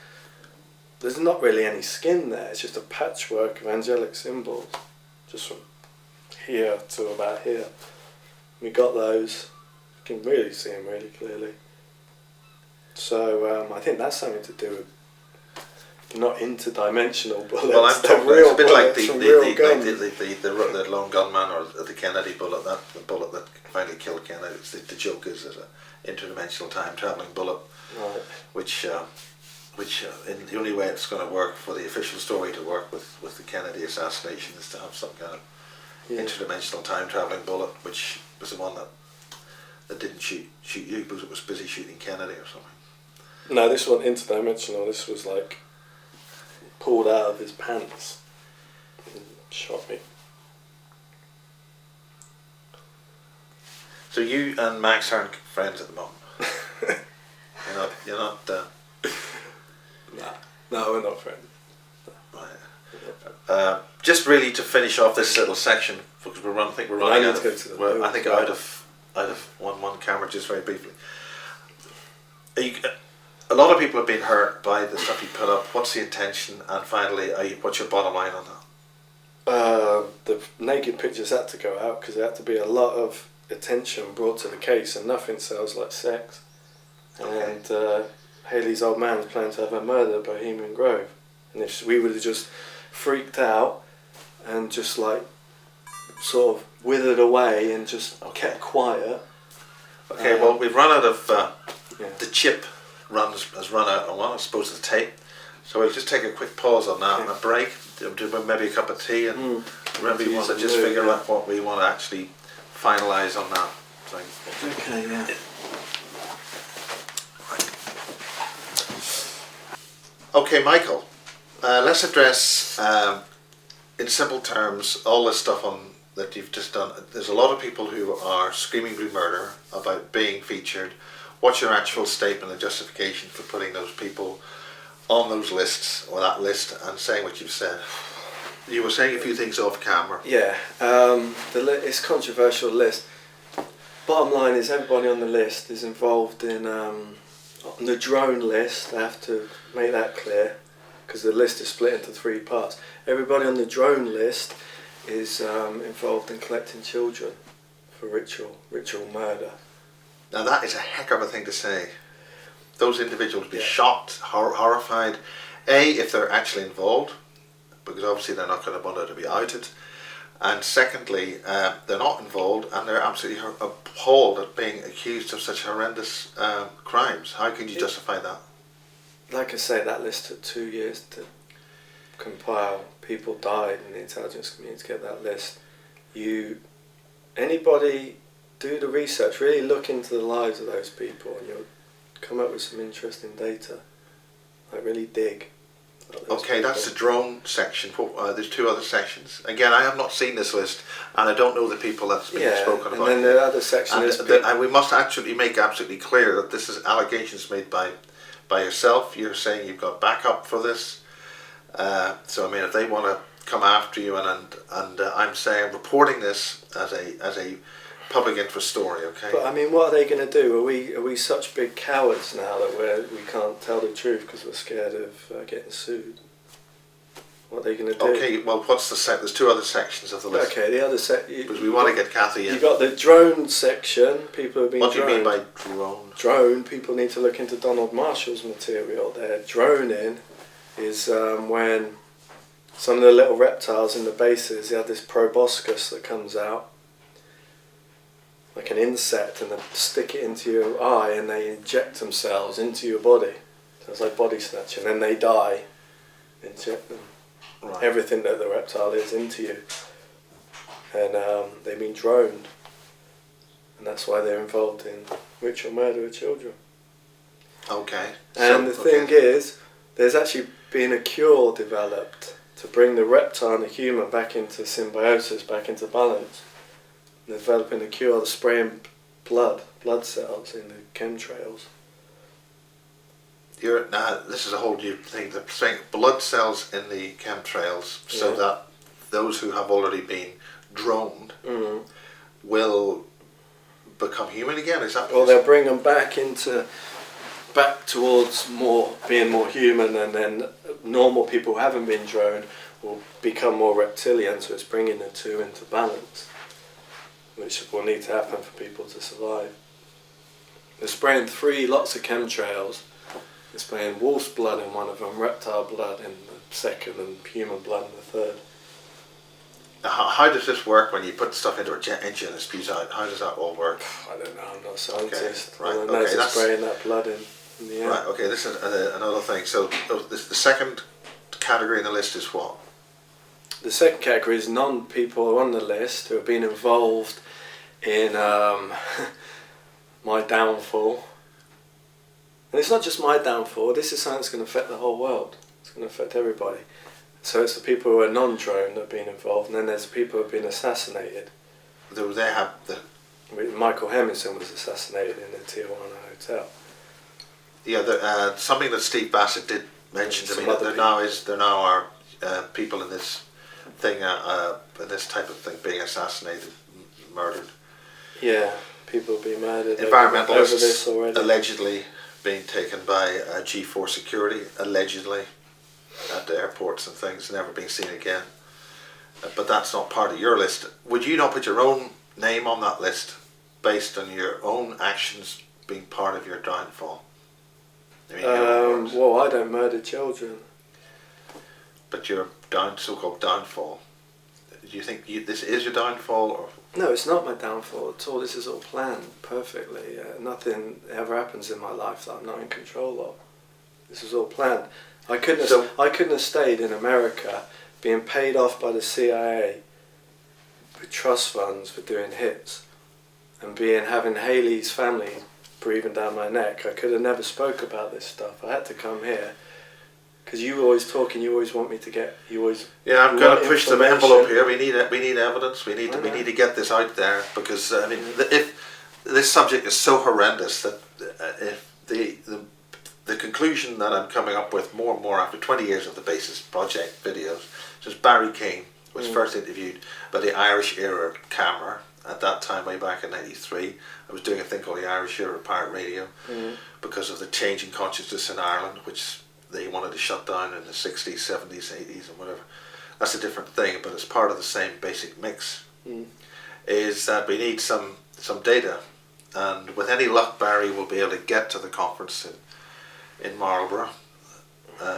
There's not really any skin there. It's just a patchwork of angelic symbols, just from here to about here. We got those. You can really see them really clearly. So I think that's something to do with not interdimensional bullets. Well, I'm talking real it's a bit like the the lone gunman or the Kennedy bullet. The bullet that finally killed Kennedy. It's the joke is an interdimensional time traveling bullet, Right. which in the only way it's going to work for the official story to work with the Kennedy assassination is to have some kind of interdimensional time traveling bullet, which was the one that didn't shoot you because it was busy shooting Kennedy or something. No, this wasn't interdimensional. This was like pulled out of his pants and shot me. So you and Max aren't friends at the moment. You're not. No, we're not friends. Right. Just really to finish off this little section because I think we're running out of one camera. Just very briefly. A lot of people have been hurt by the stuff you put up. What's the intention? And finally, what's your bottom line on that? The naked pictures had to go out because there had to be a lot of attention brought to the case, and nothing sells like sex. Okay. And Hayley's old man was planning to have her murdered at Bohemian Grove, and if we would have just freaked out and just like sort of withered away and just kept quiet. Okay, well we've run out of the chip has run out on one. I suppose the tape. So we'll just take a quick pause on that and a break. Do maybe a cup of tea and maybe we want to just figure out what we want to actually finalise on that thing. Okay, yeah. Okay, Michael, let's address in simple terms all this stuff that you've just done. There's a lot of people who are screaming blue murder about being featured. What's your actual statement and justification for putting those people on those lists or that list and saying what you've said? You were saying a few things off camera. Yeah, it's a controversial list. Bottom line is everybody on the list is involved in on the drone list. I have to make that clear because the list is split into 3 parts. Everybody on the drone list is involved in collecting children for ritual murder. Now that is a heck of a thing to say. Those individuals would be shocked, horrified. A, if they're actually involved, because obviously they're not going to want to be outed. And secondly, they're not involved and they're absolutely appalled at being accused of such horrendous crimes. How can you justify that? Like I say, that list took 2 years to compile. People died in the intelligence community to get that list. Anybody do the research, really look into the lives of those people and you'll come up with some interesting data. Like really dig. Okay, that's the drone section. There's 2 other sections. Again, I have not seen this list, and I don't know the people that's been spoken about. And then the other section is... And we must actually make absolutely clear that this is allegations made by yourself. You're saying you've got backup for this. So I mean, if they want to come after you, and I'm saying reporting this as a public interest story, okay? But I mean, what are they going to do? Are we such big cowards now that we can't tell the truth because we're scared of getting sued? What are they going to do? Okay, well, what's the there's 2 other sections of the list. Okay, the other because we want to get Kathy in. You've got the drone section. People have been What do you droned. mean by drone? Drone. People need to look into Donald Marshall's material there. Droning is when some of the little reptiles in the bases, they have this proboscis that comes out like an insect, and they stick it into your eye and they inject themselves into your body. So it's like body snatching, and then they die. Inject them. Right. Everything that the reptile is into you. And they've been droned. And that's why they're involved in ritual murder of children. Okay. And the thing is, there's actually been a cure developed to bring the reptile and the human back into symbiosis, back into balance. They're developing a cure, they're spraying blood cells in the chemtrails. This is a whole new thing. They're saying blood cells in the chemtrails, so that those who have already been droned will become human again. Is that? Well, they'll bring them back towards being more human, and then normal people who haven't been droned will become more reptilian. So it's bringing the 2 into balance, which will need to happen for people to survive. They're spraying 3 lots of chemtrails. They're spraying wolf's blood in one of them, reptile blood in the second, and human blood in the third. How does this work when you put stuff into engine and it spews out? How does that all work? I don't know, I'm not a scientist. Okay, right, All I know is they're spraying that blood in the air. Right, okay, this is another thing. So the second category in the list is what? The second category is non-people on the list who have been involved in my downfall. And it's not just my downfall, this is something that's going to affect the whole world. It's going to affect everybody. So it's the people who are non-drone that have been involved, and then there's the people who have been assassinated. They have the... Michael Hemmingson was assassinated in the Tijuana hotel. Yeah, something that Steve Bassett did mention to me, that there now are people in this thing, in this type of thing, being assassinated, murdered. Yeah, people have been murdered. Environmentalists over this already. Allegedly being taken by G4 security, allegedly, at the airports and things, never being seen again. But that's not part of your list. Would you not put your own name on that list based on your own actions being part of your downfall? I mean, well, I don't murder children. But your so-called downfall, do you think this is your downfall? Or? No, it's not my downfall at all. This is all planned perfectly. Nothing ever happens in my life that I'm not in control of. This is all planned. I couldn't have stayed in America being paid off by the CIA with trust funds for doing hits, and having Haley's family breathing down my neck. I could have never spoke about this stuff. I had to come here because you always talk and you always want me to get. Yeah, I'm going to push the envelope here. We need evidence. We need to get this out there, because I mean, if this subject is so horrendous that if the conclusion that I'm coming up with more and more after 20 years of the Basis Project videos, since Barry King was first interviewed by the Irish Era camera at that time, way back in '93. I was doing a thing called the Irish Era Pirate Radio because of the change in consciousness in Ireland, which they wanted to shut down in the 60s, 70s, 80s and whatever. That's a different thing, but it's part of the same basic mix. Is that we need some data, and with any luck Barry will be able to get to the conference in Marlborough.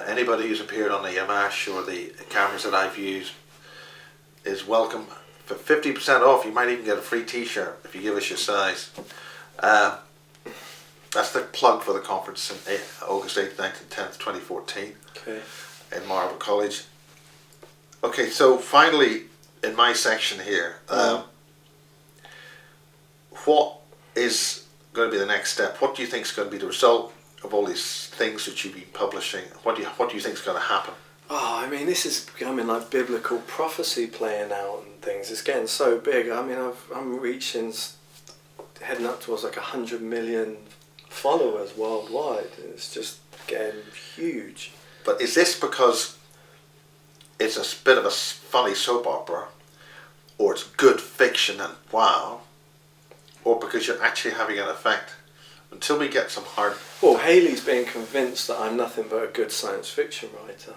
Anybody who's appeared on the Yamash or the cameras that I've used is welcome. For 50% off, you might even get a free t-shirt if you give us your size. That's the plug for the conference in August 8th, 9th and 10th, 2014 in Marlborough College. Okay, so finally in my section here, what is going to be the next step? What do you think is going to be the result of all these things that you've been publishing? What do you think is going to happen? Oh, I mean, this is becoming like biblical prophecy playing out and things. It's getting so big. I mean, I'm reaching, heading up towards like 100 million followers worldwide. It's just getting huge. But is this because it's a bit of a funny soap opera, or it's good fiction and wow, or because you're actually having an effect? Until we get some hard... Well, Hayley's being convinced that I'm nothing but a good science fiction writer.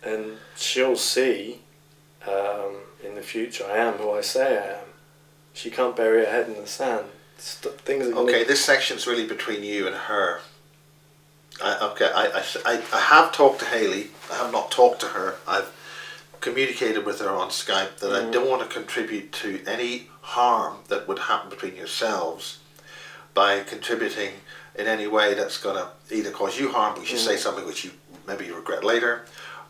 And she'll see in the future I am who I say I am. She can't bury her head in the sand. Things are Okay, this section's really between you and her. I have talked to Hayley. I have not talked to her. I've communicated with her on Skype that I don't want to contribute to any harm that would happen between yourselves by contributing in any way that's going to either cause you harm because you say something which you maybe regret later,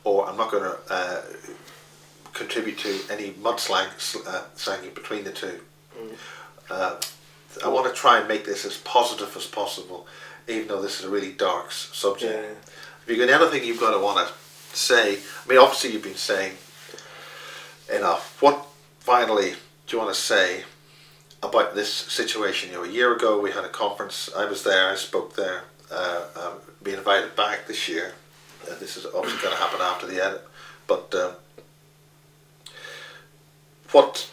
or I'm not going to contribute to any mudslanging between the two. I want to try and make this as positive as possible, even though this is a really dark subject. Yeah. If you've got anything you've got to want to say, I mean, obviously you've been saying enough. What finally do you want to say about this situation? You know, a year ago we had a conference. I was there. I spoke there. Being invited back this year. This is obviously going to happen after the edit. But what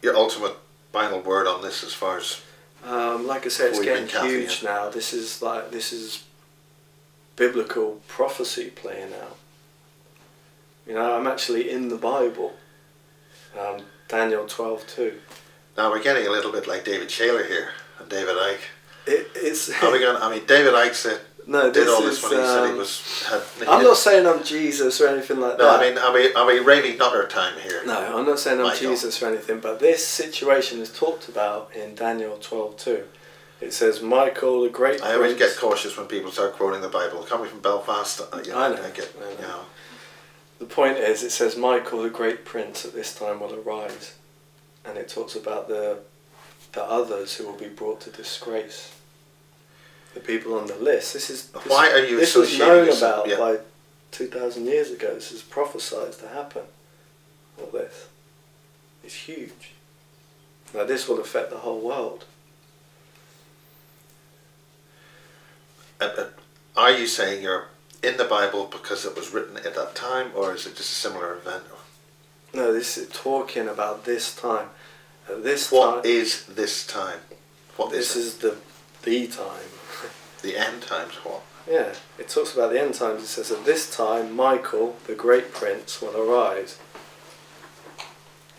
your ultimate final word on this, as far as like I said, it's getting huge now. This is biblical prophecy playing out. You know, I'm actually in the Bible. Daniel 12:2. Now we're getting a little bit like David Shaler here and David Icke. It's. Are we going? I mean, David Icke said did all this when he said he was. I'm not saying I'm Jesus or anything like that. No, I mean, are we raving Nutter time here? No, I'm not saying I'm Michael. Jesus or anything. But this situation is talked about in Daniel 12:2. It says Michael, the great. I always get cautious when people start quoting the Bible. Coming from Belfast, I know. You know. The point is, it says Michael, the great prince, at this time will arise, and it talks about the others who will be brought to disgrace. The people on the list. Why are you This was associating known yourself- about yeah. by 2,000 years ago. This is prophesied to happen. All this is huge. Now this will affect the whole world. Are you saying you're in the Bible because it was written at that time, or is it just a similar event? No, this is talking about this time. At this What time, is this time? What this is is the time. the end times? What? Yeah, it talks about the end times. It says, at this time, Michael, the great prince, will arise.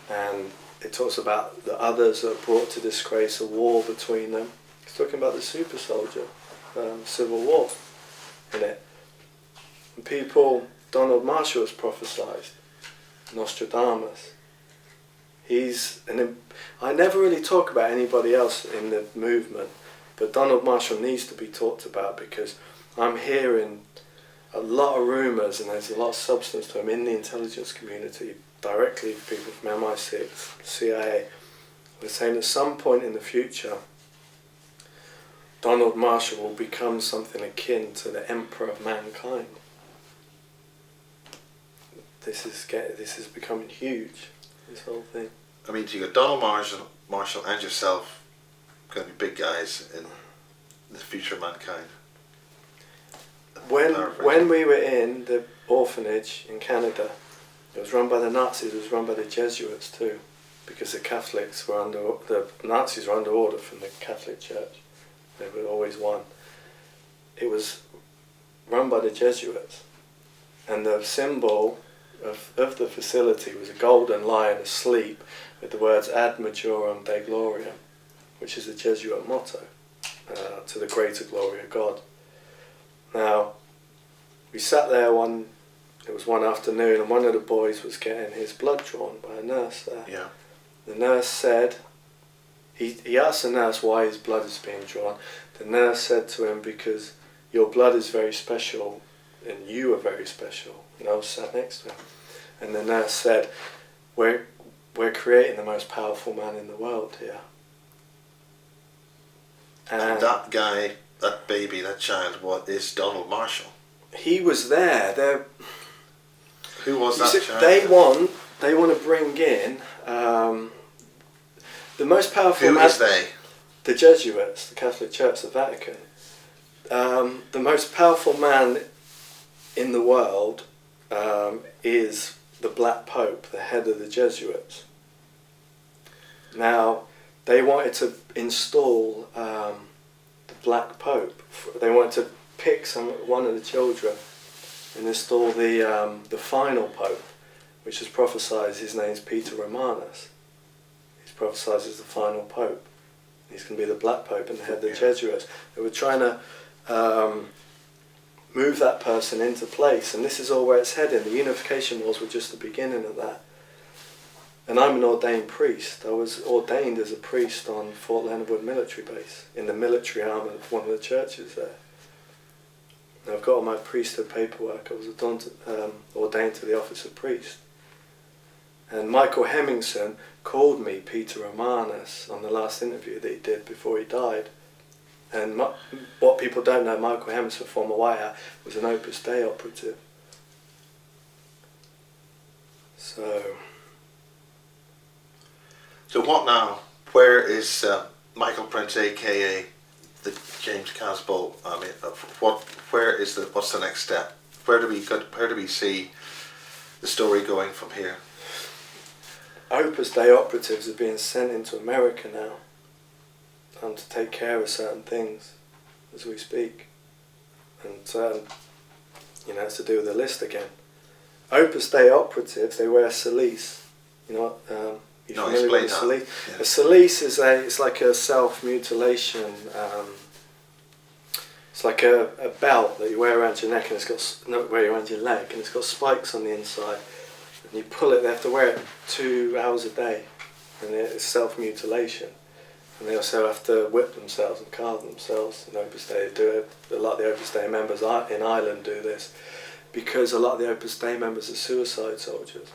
And it talks about the others that are brought to disgrace, a war between them. It's talking about the super soldier, civil war in it. And people, Donald Marshall has prophesied, Nostradamus. I never really talk about anybody else in the movement, but Donald Marshall needs to be talked about because I'm hearing a lot of rumours and there's a lot of substance to him in the intelligence community, directly people from MI6, CIA. They're saying at some point in the future, Donald Marshall will become something akin to the emperor of mankind. This is becoming huge, this whole thing. I mean, so you got Donald Marshall and yourself going to be big guys in the future of mankind. When we were in the orphanage in Canada, it was run by the Nazis, it was run by the Jesuits too, because the Nazis were under order from the Catholic Church. They were always one. It was run by the Jesuits, and the symbol of the facility was a golden lion asleep with the words Ad Majorem Dei Gloriam, which is the Jesuit motto, to the greater glory of God. Now, we sat there it was one afternoon, and one of the boys was getting his blood drawn by a nurse there. Yeah. The nurse said, he asked the nurse why his blood is being drawn. The nurse said to him, because your blood is very special, and you are very special. And I was sat next to him. And the nurse said, we're creating the most powerful man in the world here. And that guy that baby, that child, is Donald Marshall? He was there. Who was that child? They want to bring in the most powerful. Who is they? The Jesuits, the Catholic Church, the Vatican. The most powerful man in the world is the Black Pope, the head of the Jesuits. Now, they wanted to install the Black Pope. They wanted to pick one of the children and install the final Pope, which is prophesied. His name's Peter Romanus. He's prophesied as the final Pope. He's going to be the Black Pope and the head of the Jesuits. They were trying to move that person into place, and this is all where it's heading. The unification wars were just the beginning of that. And I'm an ordained priest. I was ordained as a priest on Fort Leonard Wood military base, in the military arm of one of the churches there. And I've got all my priesthood paperwork. I was ordained to the office of priest. And Michael Hemmingson called me Peter Romanus on the last interview that he did before he died. And what people don't know, Michael Hemmingson, former White Hat, was an Opus Dei operative. So what now? Where is Michael Prince, aka the James Casbolt? I mean, what's the next step? Where do we see the story going from here? Opus Dei operatives are being sent into America now to take care of certain things as we speak. And it's to do with the list again. Opus Dei operatives, they wear cilice. You know what? You're familiar with a cilice? Yeah. A cilice is it's like a self-mutilation. It's like a belt that you wear around your neck, and around your leg, and it's got spikes on the inside. And you pull it. They have to wear it 2 hours a day, and it's self-mutilation. And they also have to whip themselves and carve themselves. In Opus Dei, they do it. A lot of the Opus Dei members in Ireland do this, because a lot of the Opus Dei members are suicide soldiers.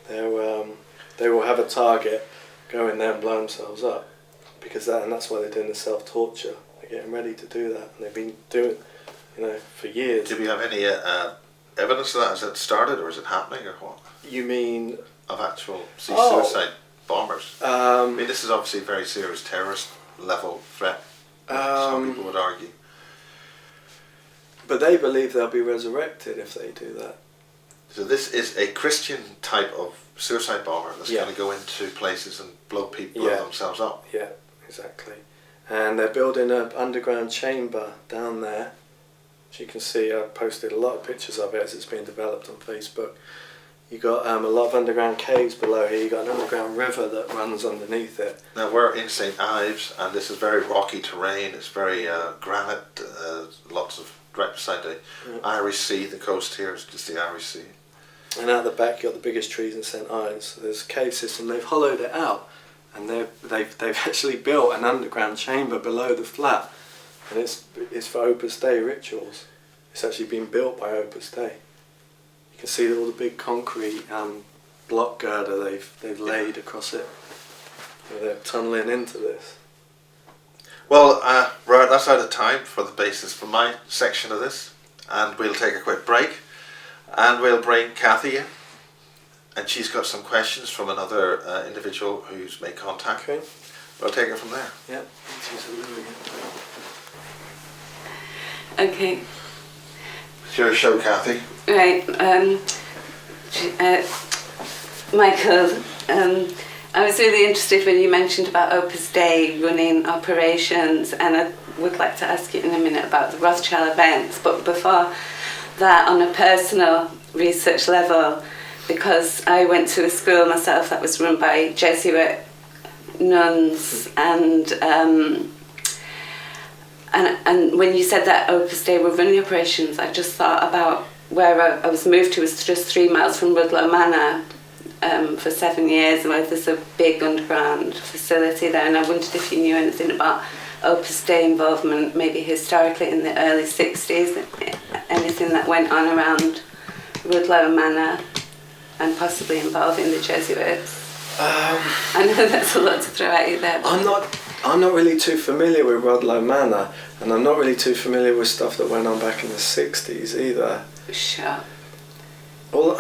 They will have a target, go in there and blow themselves up, and that's why they're doing the self-torture. They're getting ready to do that, and they've been doing, for years. Do we have any evidence of that? Has it started, or is it happening, or what? You mean of actual suicide bombers? I mean, this is obviously a very serious terrorist level threat. Some people would argue. But they believe they'll be resurrected if they do that. So this is a Christian type of suicide bomber that's going to go into places and blow themselves up. Yeah, exactly. And they're building an underground chamber down there. As you can see, I've posted a lot of pictures of it as it's being developed on Facebook. You got a lot of underground caves below here. You got an underground river that runs underneath it. Now we're in St Ives, and this is very rocky terrain. It's very granite. Lots of right beside the Irish Sea. The coast here is just the Irish Sea. And out the back, you got the biggest trees in St Ives. So there's a cave system. They've hollowed it out, and they've actually built an underground chamber below the flat, and it's for Opus Dei rituals. It's actually been built by Opus Dei. You can see all the big concrete block girder they've laid across it. So they're tunnelling into this. Well, right, that's out of time for the basis for my section of this, and we'll take a quick break, and we'll bring Kathy in, and she's got some questions from another individual who's made contact. Okay. We'll take it from there. Yeah. Okay. It's your show, Kathy. Right. Michael, I was really interested when you mentioned about Opus Dei running operations, and I would like to ask you in a minute about the Rothschild events, but before that, on a personal research level, because I went to a school myself that was run by Jesuit nuns, and when you said that Opus Dei were running operations, I just thought about where I was moved to was just 3 miles from Rudloe Manor for 7 years, where there's a big underground facility there, and I wondered if you knew anything about Opus Dei involvement, maybe historically in the early 60s, anything that went on around Rudloe Manor and possibly involving the Jesuits. I know that's a lot to throw at you there. I'm not I'm not really too familiar with Rudloe Manor, and I'm not really too familiar with stuff that went on back in the 60s either. Sure. Well,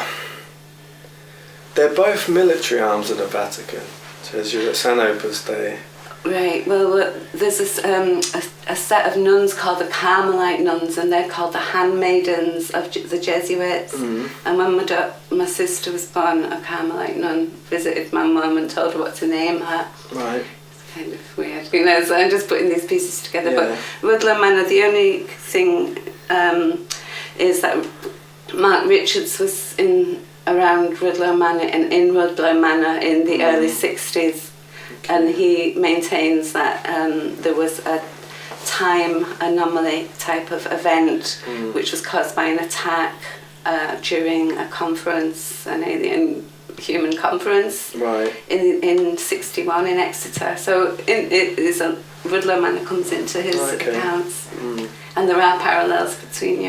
they're both military arms of the Vatican, Jesuits and Opus Dei. Right, well, there's this, a set of nuns called the Carmelite nuns, and they're called the handmaidens of the Jesuits. And when my sister was born, a Carmelite nun visited my mum and told her what to name her. Right. It's kind of weird, you know, so I'm just putting these pieces together. Yeah. But Rudloe Manor, the only thing is that Mark Richards was around Rudloe Manor and in Rudloe Manor in the early 60s. And he maintains that there was a time anomaly type of event which was caused by an attack during a conference, an alien human conference, right, in 61 in Exeter. So Rudloe Manor comes into his accounts, and there are parallels between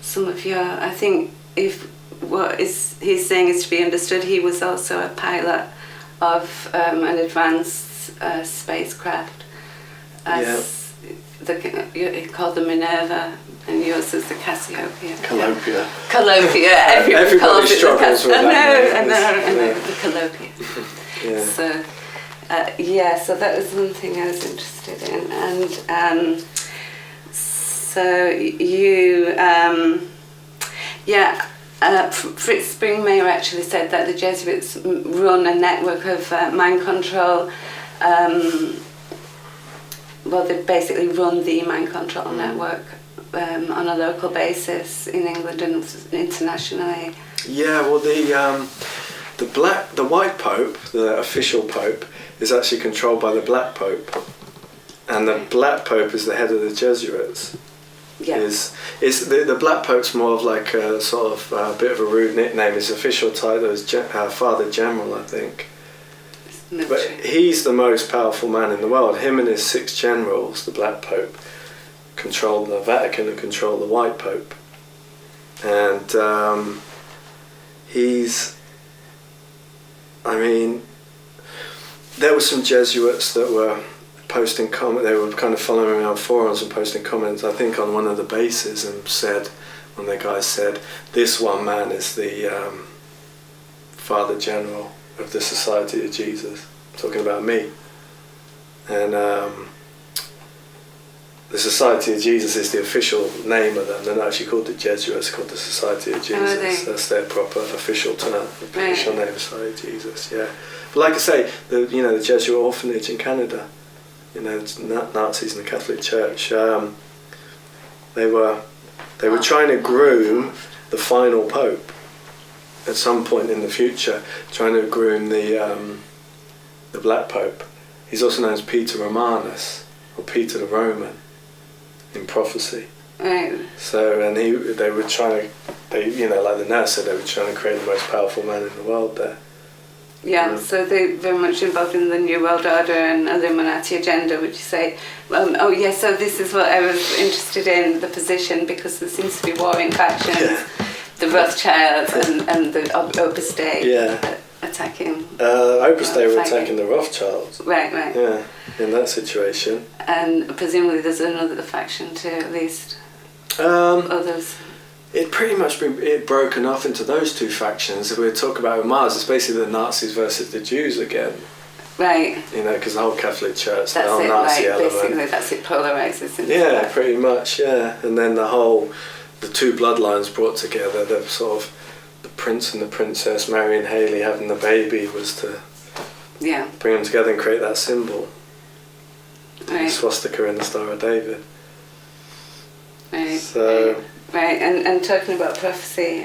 some of your. I think if what he's saying is to be understood, he was also a pilot of an advanced spacecraft, as called the Minerva, and yours is the Cassiopeia. Calliopeia. Everybody calls it struggles with that. I know, the Calliopeia. Yeah. So that was one thing I was interested in, and so you, Fritz Springmeier actually said that the Jesuits run a network of mind control. They basically run the mind control network on a local basis in England and internationally. Yeah, well, the White Pope, the official Pope, is actually controlled by the Black Pope, and the Black Pope is the head of the Jesuits. Yeah. Is the Black Pope's more of like a sort of a bit of a rude nickname. His official title is Father General, I think. But he's the most powerful man in the world. Him and his 6 generals, the Black Pope, control the Vatican and control the White Pope. And there were some Jesuits that were posting comment. They were kind of following me on forums and posting comments, I think on one of the bases, and one of the guys said, this one man is the Father General of the Society of Jesus, talking about me. And the Society of Jesus is the official name of them. They're not actually called the Jesuits, called the Society of Jesus. That's their proper official term, official name, Society of Jesus, yeah. But like I say, the Jesuit orphanage in Canada, Nazis in the Catholic Church, they were trying to groom the final Pope at some point in the future, trying to groom the Black Pope. He's also known as Peter Romanus, or Peter the Roman, in prophecy. Right. So, and they were trying to, like the nurse said, they were trying to create the most powerful man in the world there. Yeah, so they're very much involved in the New World Order and Illuminati agenda, would you say? So this is what I was interested in, the position, because there seems to be warring factions, the Rothschilds and the Opus Dei attacking. Opus Dei were attacking the Rothschilds. Right. Yeah, in that situation. And presumably there's another faction too, at least. Others. It pretty much been broken off into those 2 factions. If we talk about Mars, it's basically the Nazis versus the Jews again. Right. Because the whole Catholic Church, that's the whole it, Nazi element. Basically, that's it, polarises into that. Pretty much, yeah. And then the 2 bloodlines brought together, the sort of the prince and the princess, Mary and Haley having the baby, was to bring them together and create that symbol. Right. The swastika and the Star of David. Right. So... Right, and talking about prophecy,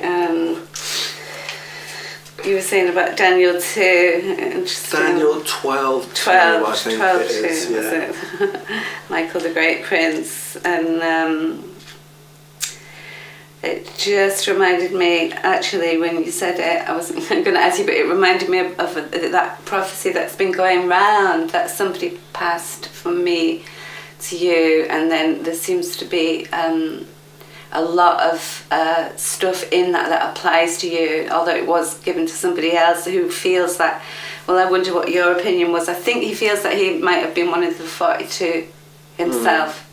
you were saying about Daniel 2. Daniel 12:2, I think it is. Was it? Michael the Great Prince, and it just reminded me, actually, when you said it, I wasn't going to ask you, but it reminded me of that prophecy that's been going round, that somebody passed from me to you, and then there seems to be a lot of stuff in that applies to you, although it was given to somebody else who feels that, well, I wonder what your opinion was. I think he feels that he might have been one of the 42 himself,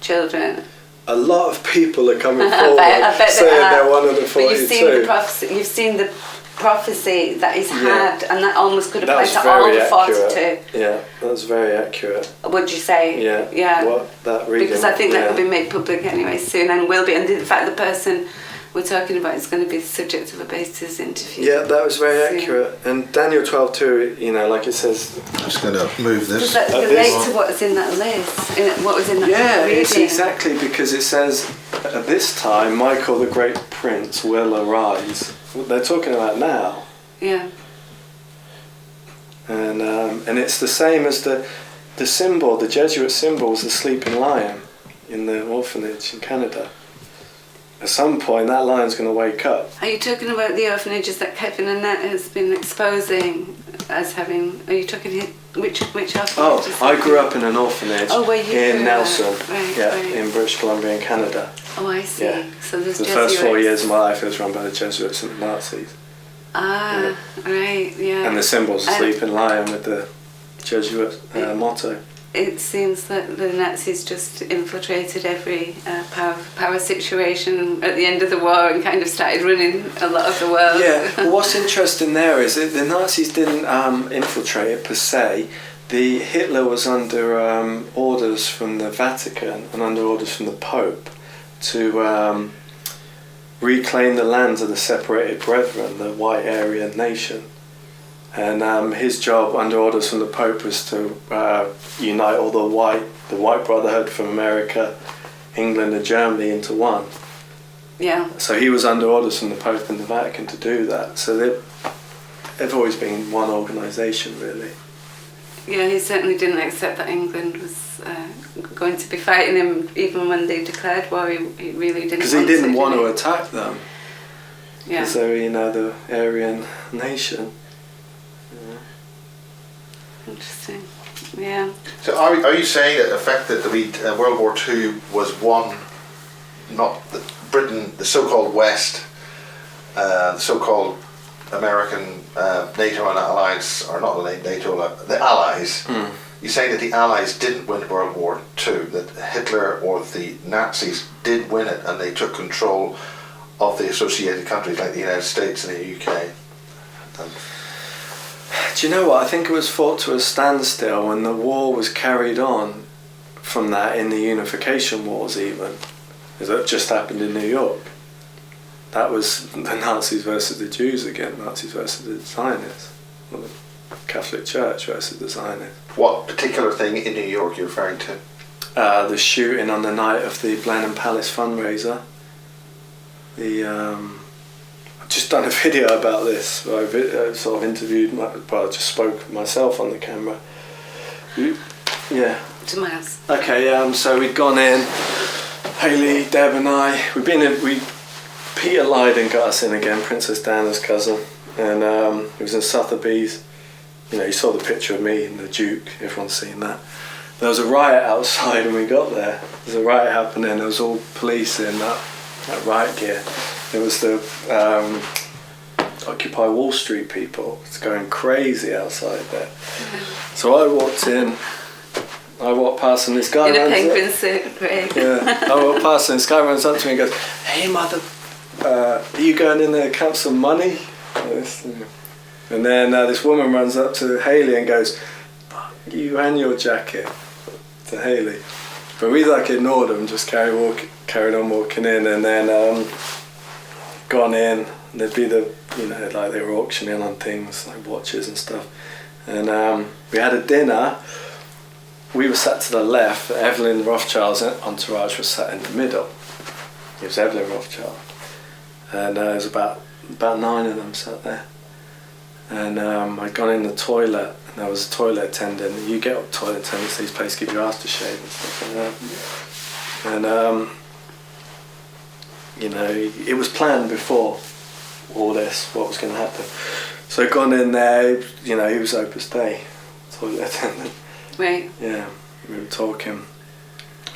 children. A lot of people are coming forward saying they're one of the 42. But you've seen the prophecy that he's had, and that almost could apply to all the 42. Yeah, that's very accurate. Would you say? Yeah. What that reading? Because I think that will be made public anyway soon, and will be. And in fact, the person we're talking about is going to be the subject of a basis interview. Yeah, that was very accurate. And Daniel 12:2, like it says. I'm just going to move this. Does that relate to what's in that list? What was in that reading? It's exactly, because it says, at this time, Michael the great prince will arise. What they're talking about now. Yeah. And it's the same as the symbol, the Jesuit symbol was the sleeping lion in the orphanage in Canada. At some point, that lion's going to wake up. Are you talking about the orphanages that Kevin Annette has been exposing as having? Are you talking which orphanage? Oh, I grew up in an orphanage in Nelson, right. in British Columbia, in Canada. Oh, I see. Yeah. So there's the Jesuits. first 4 years of my life, it was run by the Jesuits and the Nazis. Ah, right, yeah. And the symbol's a sleeping lion with the Jesuit motto. It seems that the Nazis just infiltrated every power situation at the end of the war and kind of started running a lot of the world. Yeah, well, what's interesting there is that the Nazis didn't infiltrate it per se. Hitler was under orders from the Vatican and under orders from the Pope to reclaim the lands of the separated brethren, the white Aryan nation. And his job, under orders from the Pope, was to unite all the white brotherhood from America, England and Germany into one. Yeah. So he was under orders from the Pope and the Vatican to do that. So they've always been one organisation, really. Yeah, he certainly didn't accept that England was going to be fighting him, even when they declared war. He really didn't. Because he didn't want to attack them. Yeah. Because they were, the Aryan nation. Interesting. Yeah. So are you saying that the fact that World War II was won, not Britain, the so-called West, the so-called American NATO and alliance, or not NATO, the Allies, you're saying that the Allies didn't win World War II, that Hitler or the Nazis did win it and they took control of the associated countries like the United States and the UK? Do you know what? I think it was fought to a standstill when the war was carried on from that in the unification wars even. That just happened in New York. That was the Nazis versus the Jews again, Nazis versus the Zionists. Well, the Catholic Church versus the Zionists. What particular thing in New York you're referring to? The shooting on the night of the Blenheim Palace fundraiser. I've just done a video about this. I sort of interviewed, I just spoke myself on the camera. Yeah. To my house. Okay, so we'd gone in, Hayley, Deb and I, Peter Lydon got us in again, Princess Diana's cousin, and it was in Sotheby's. You saw the picture of me and the Duke, everyone's seen that. There was a riot outside when we got there. There was a riot happening, there was all police in that riot gear. It was the Occupy Wall Street people. It's going crazy outside there. So I walked past and this guy in a runs penguin up. suit, right? Yeah, I walked past and this guy runs up to me and goes, "Hey mother, are you going in there to count some money?" And then this woman runs up to Hayley and goes, "You and your jacket," to Hayley. But we ignored them, just carried on walking in, and then gone in. And there'd be they were auctioning on things like watches and stuff. And we had a dinner. We were sat to the left. Evelyn Rothschild's entourage was sat in the middle. It was Evelyn Rothschild, and there was about 9 of them sat there. And I'd gone in the toilet, and there was a toilet attendant. You get toilet attendants these places give you aftershave and stuff like that. And it was planned before all this, what was going to happen. So I'd gone in there, he was Opus Dei, toilet attendant. Right. Yeah, we were talking,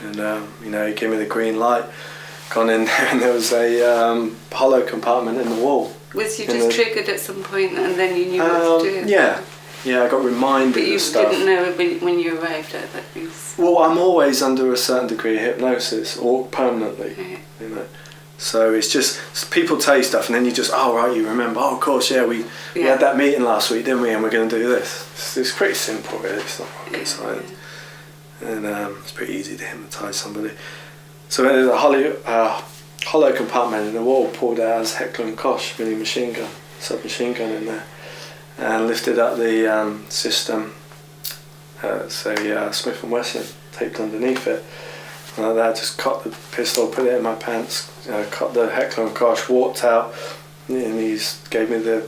and he gave me the green light. gone in there and there was a hollow compartment in the wall. Was you just triggered at some point and then you knew what to do? Yeah, I got reminded but you of stuff. didn't know when you arrived at that place? Well, I'm always under a certain degree of hypnosis, or permanently, Right. you know. So it's just, people tell you stuff and then you just, oh right, you remember, oh of course, yeah, we had that meeting last week, didn't we, and we're going to do this. It's pretty simple really, it's not rocket science. And it's pretty easy to hypnotise somebody. So there's a hollow compartment in the wall, pulled out as Heckler & Koch mini machine gun, submachine gun in there, and lifted up the system, Smith & Wesson, taped underneath it. Like that, just cut the pistol, put it in my pants, cut the Heckler & Koch, walked out, and he gave me the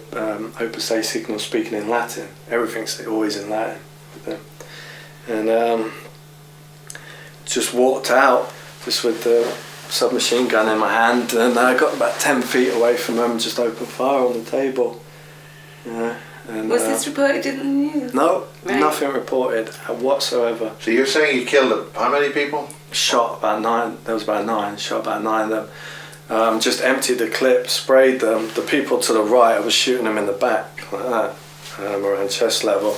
Opus A signal speaking in Latin. Everything's always in Latin with them. And just walked out, just with the submachine gun in my hand, and I got about 10 feet away from them, just opened fire on the table. And, was this reported in the news? No, nothing reported whatsoever. So you're saying you killed how many people? Shot about 9, there was about 9, shot about 9 of them. Just emptied the clip, sprayed them. The people to the right, I was shooting them in the back, like that, around chest level.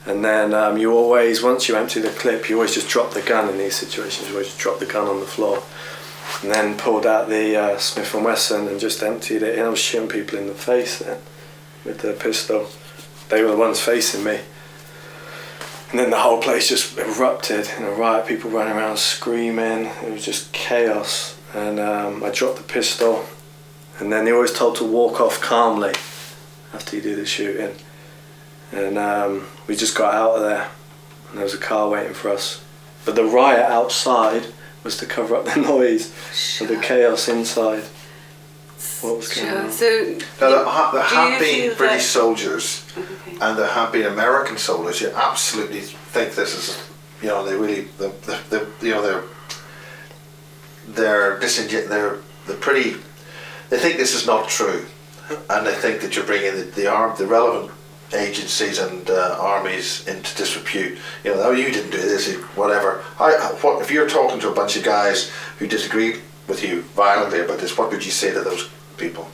And then you always, once you empty the clip, you always just drop the gun in these situations. You always just drop the gun on the floor. And then pulled out the Smith & Wesson and just emptied it in. I was shooting people in the face then with the pistol. They were the ones facing me. And then the whole place just erupted in a riot, people running around screaming. It was just chaos. And I dropped the pistol. And then you're always told to walk off calmly after you do the shooting. And we just got out of there. And there was a car waiting for us. But the riot outside was to cover up the noise of the chaos inside. What was going on? So Now, there have been British soldiers and there have been American soldiers. You absolutely think this is, you know, they really, they're pretty. They think this is not true, and they think that you're bringing the relevant agencies and armies into disrepute. You know, oh, you didn't do this, whatever. If you're talking to a bunch of guys who disagree with you violently about this, what would you say to those people?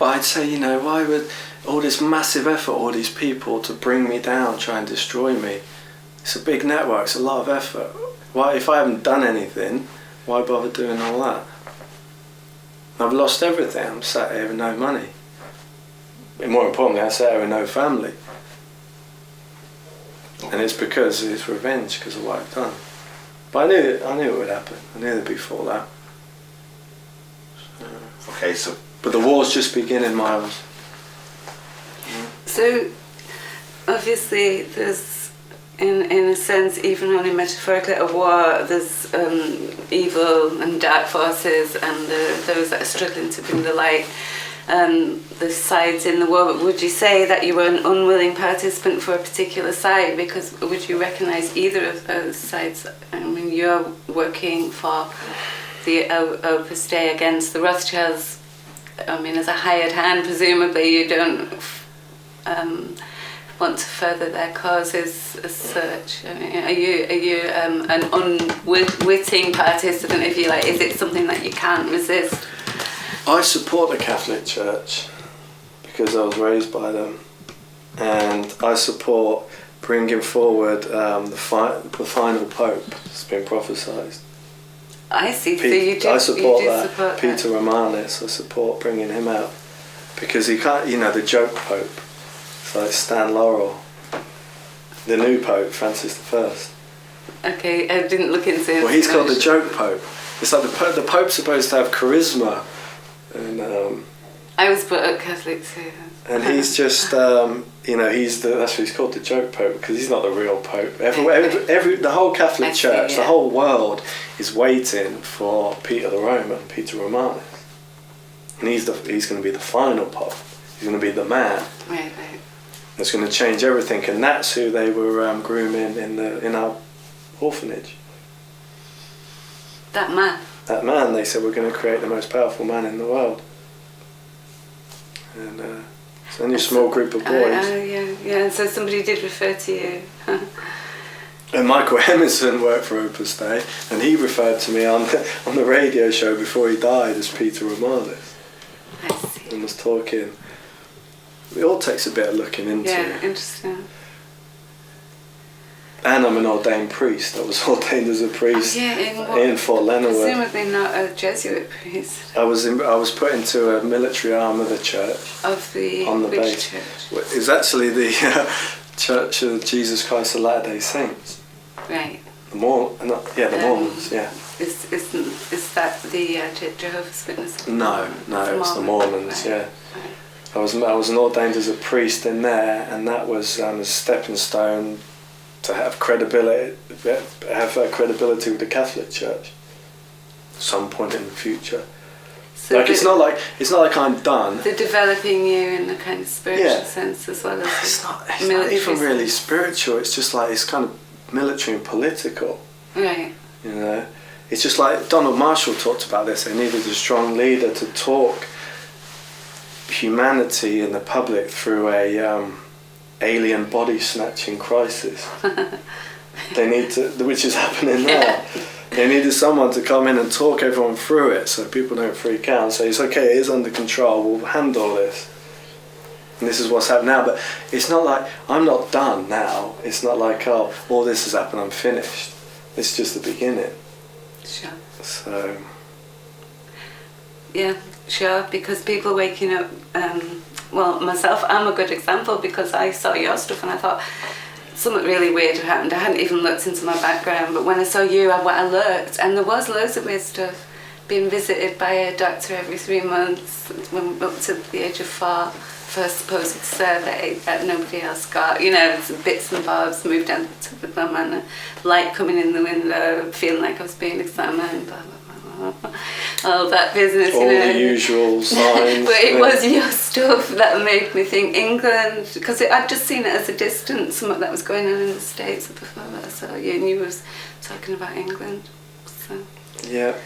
Well, I'd say, you know, why would all this massive effort, all these people to bring me down, try and destroy me? It's a big network, it's a lot of effort. Why, if I haven't done anything, why bother doing all that? I've lost everything. I'm sat here with no money. And more importantly, I sat here with no family. And it's because it's revenge, because of what I've done. But I knew it would happen. I knew there'd be fallout. Okay, so. But the war's just beginning, Miles. So, obviously, there's, in a sense, even only metaphorically, a war, there's evil and dark forces and those that are struggling to bring the light, the sides in the war. But would you say that you were an unwilling participant for a particular side? Because would you recognise either of those sides? I mean, you're working for the Opus Dei against the Rothschilds. I mean, as a hired hand, presumably you don't want to further their causes as such. I mean, are you an unwitting participant, if you like? Is it something that you can't resist? I support the Catholic Church because I was raised by them, and I support bringing forward the final Pope that's been prophesied. I see. So you do. I support you support Peter Romanus. I support bringing him out because he can't. You know, the joke Pope. It's like Stan Laurel. The new Pope, Francis I. Okay, I didn't look into it. Well, he's called the joke Pope. It's like the Pope's supposed to have charisma, and I was brought up Catholic too. And he's just, you know, that's what he's called, the joke Pope, because he's not the real Pope. The whole Catholic Church, the whole world is waiting for Peter the Roman, Peter Romanus. And he's going to be the final Pope. He's going to be the man. Right. That's going to change everything, and that's who they were grooming in our orphanage. That man? That man, they said, we're going to create the most powerful man in the world. And it's only a small group of boys. Yeah. And so somebody did refer to you. And Michael Emerson worked for Opus Dei, and he referred to me on the radio show before he died as Peter Romanis. I see. And was talking. It all takes a bit of looking into. Yeah, interesting. And I'm an ordained priest. I was ordained as a priest in Fort Leonard. Presumably not a Jesuit priest. I was put into a military arm of the church. On the base. Church? It's actually the Church of Jesus Christ of Latter-day Saints. Right. The Mormons. Yeah. Is that the Jehovah's Witnesses? No, it's the Mormons. Right. Yeah. I was ordained as a priest in there, and that was a stepping stone to have credibility with the Catholic Church. At some point in the future. So it's not like I'm done. They're developing you in a kind of spiritual sense as well as it's not even really spiritual. It's just like it's kind of military and political. Right. You know, it's just like Donald Marshall talked about this. They needed a strong leader to talk humanity in the public through a alien body snatching crisis. They need to, which is happening now. They needed someone to come in and talk everyone through it so people don't freak out and say, it's okay, it is under control, we'll handle this. And this is what's happening now. But it's not like, I'm not done now. It's not like, oh, all this has happened, I'm finished. It's just the beginning. Sure. So. Yeah, sure, because people waking up, well, myself, I'm a good example because I saw your stuff and I thought, something really weird had happened. I hadn't even looked into my background, but when I saw you, I looked, and there was loads of weird stuff. Being visited by a doctor every 3 months, when up to the age of 4, for a supposed survey that nobody else got. You know, some bits and bobs, moved down to the thumb, and a light coming in the window, feeling like I was being examined, blah, blah, blah. All that business, all the usual signs. But it was your stuff that made me think England, because I'd just seen it as a distance, something that was going on in the States before that I saw you, and you was talking about England. So. Yeah.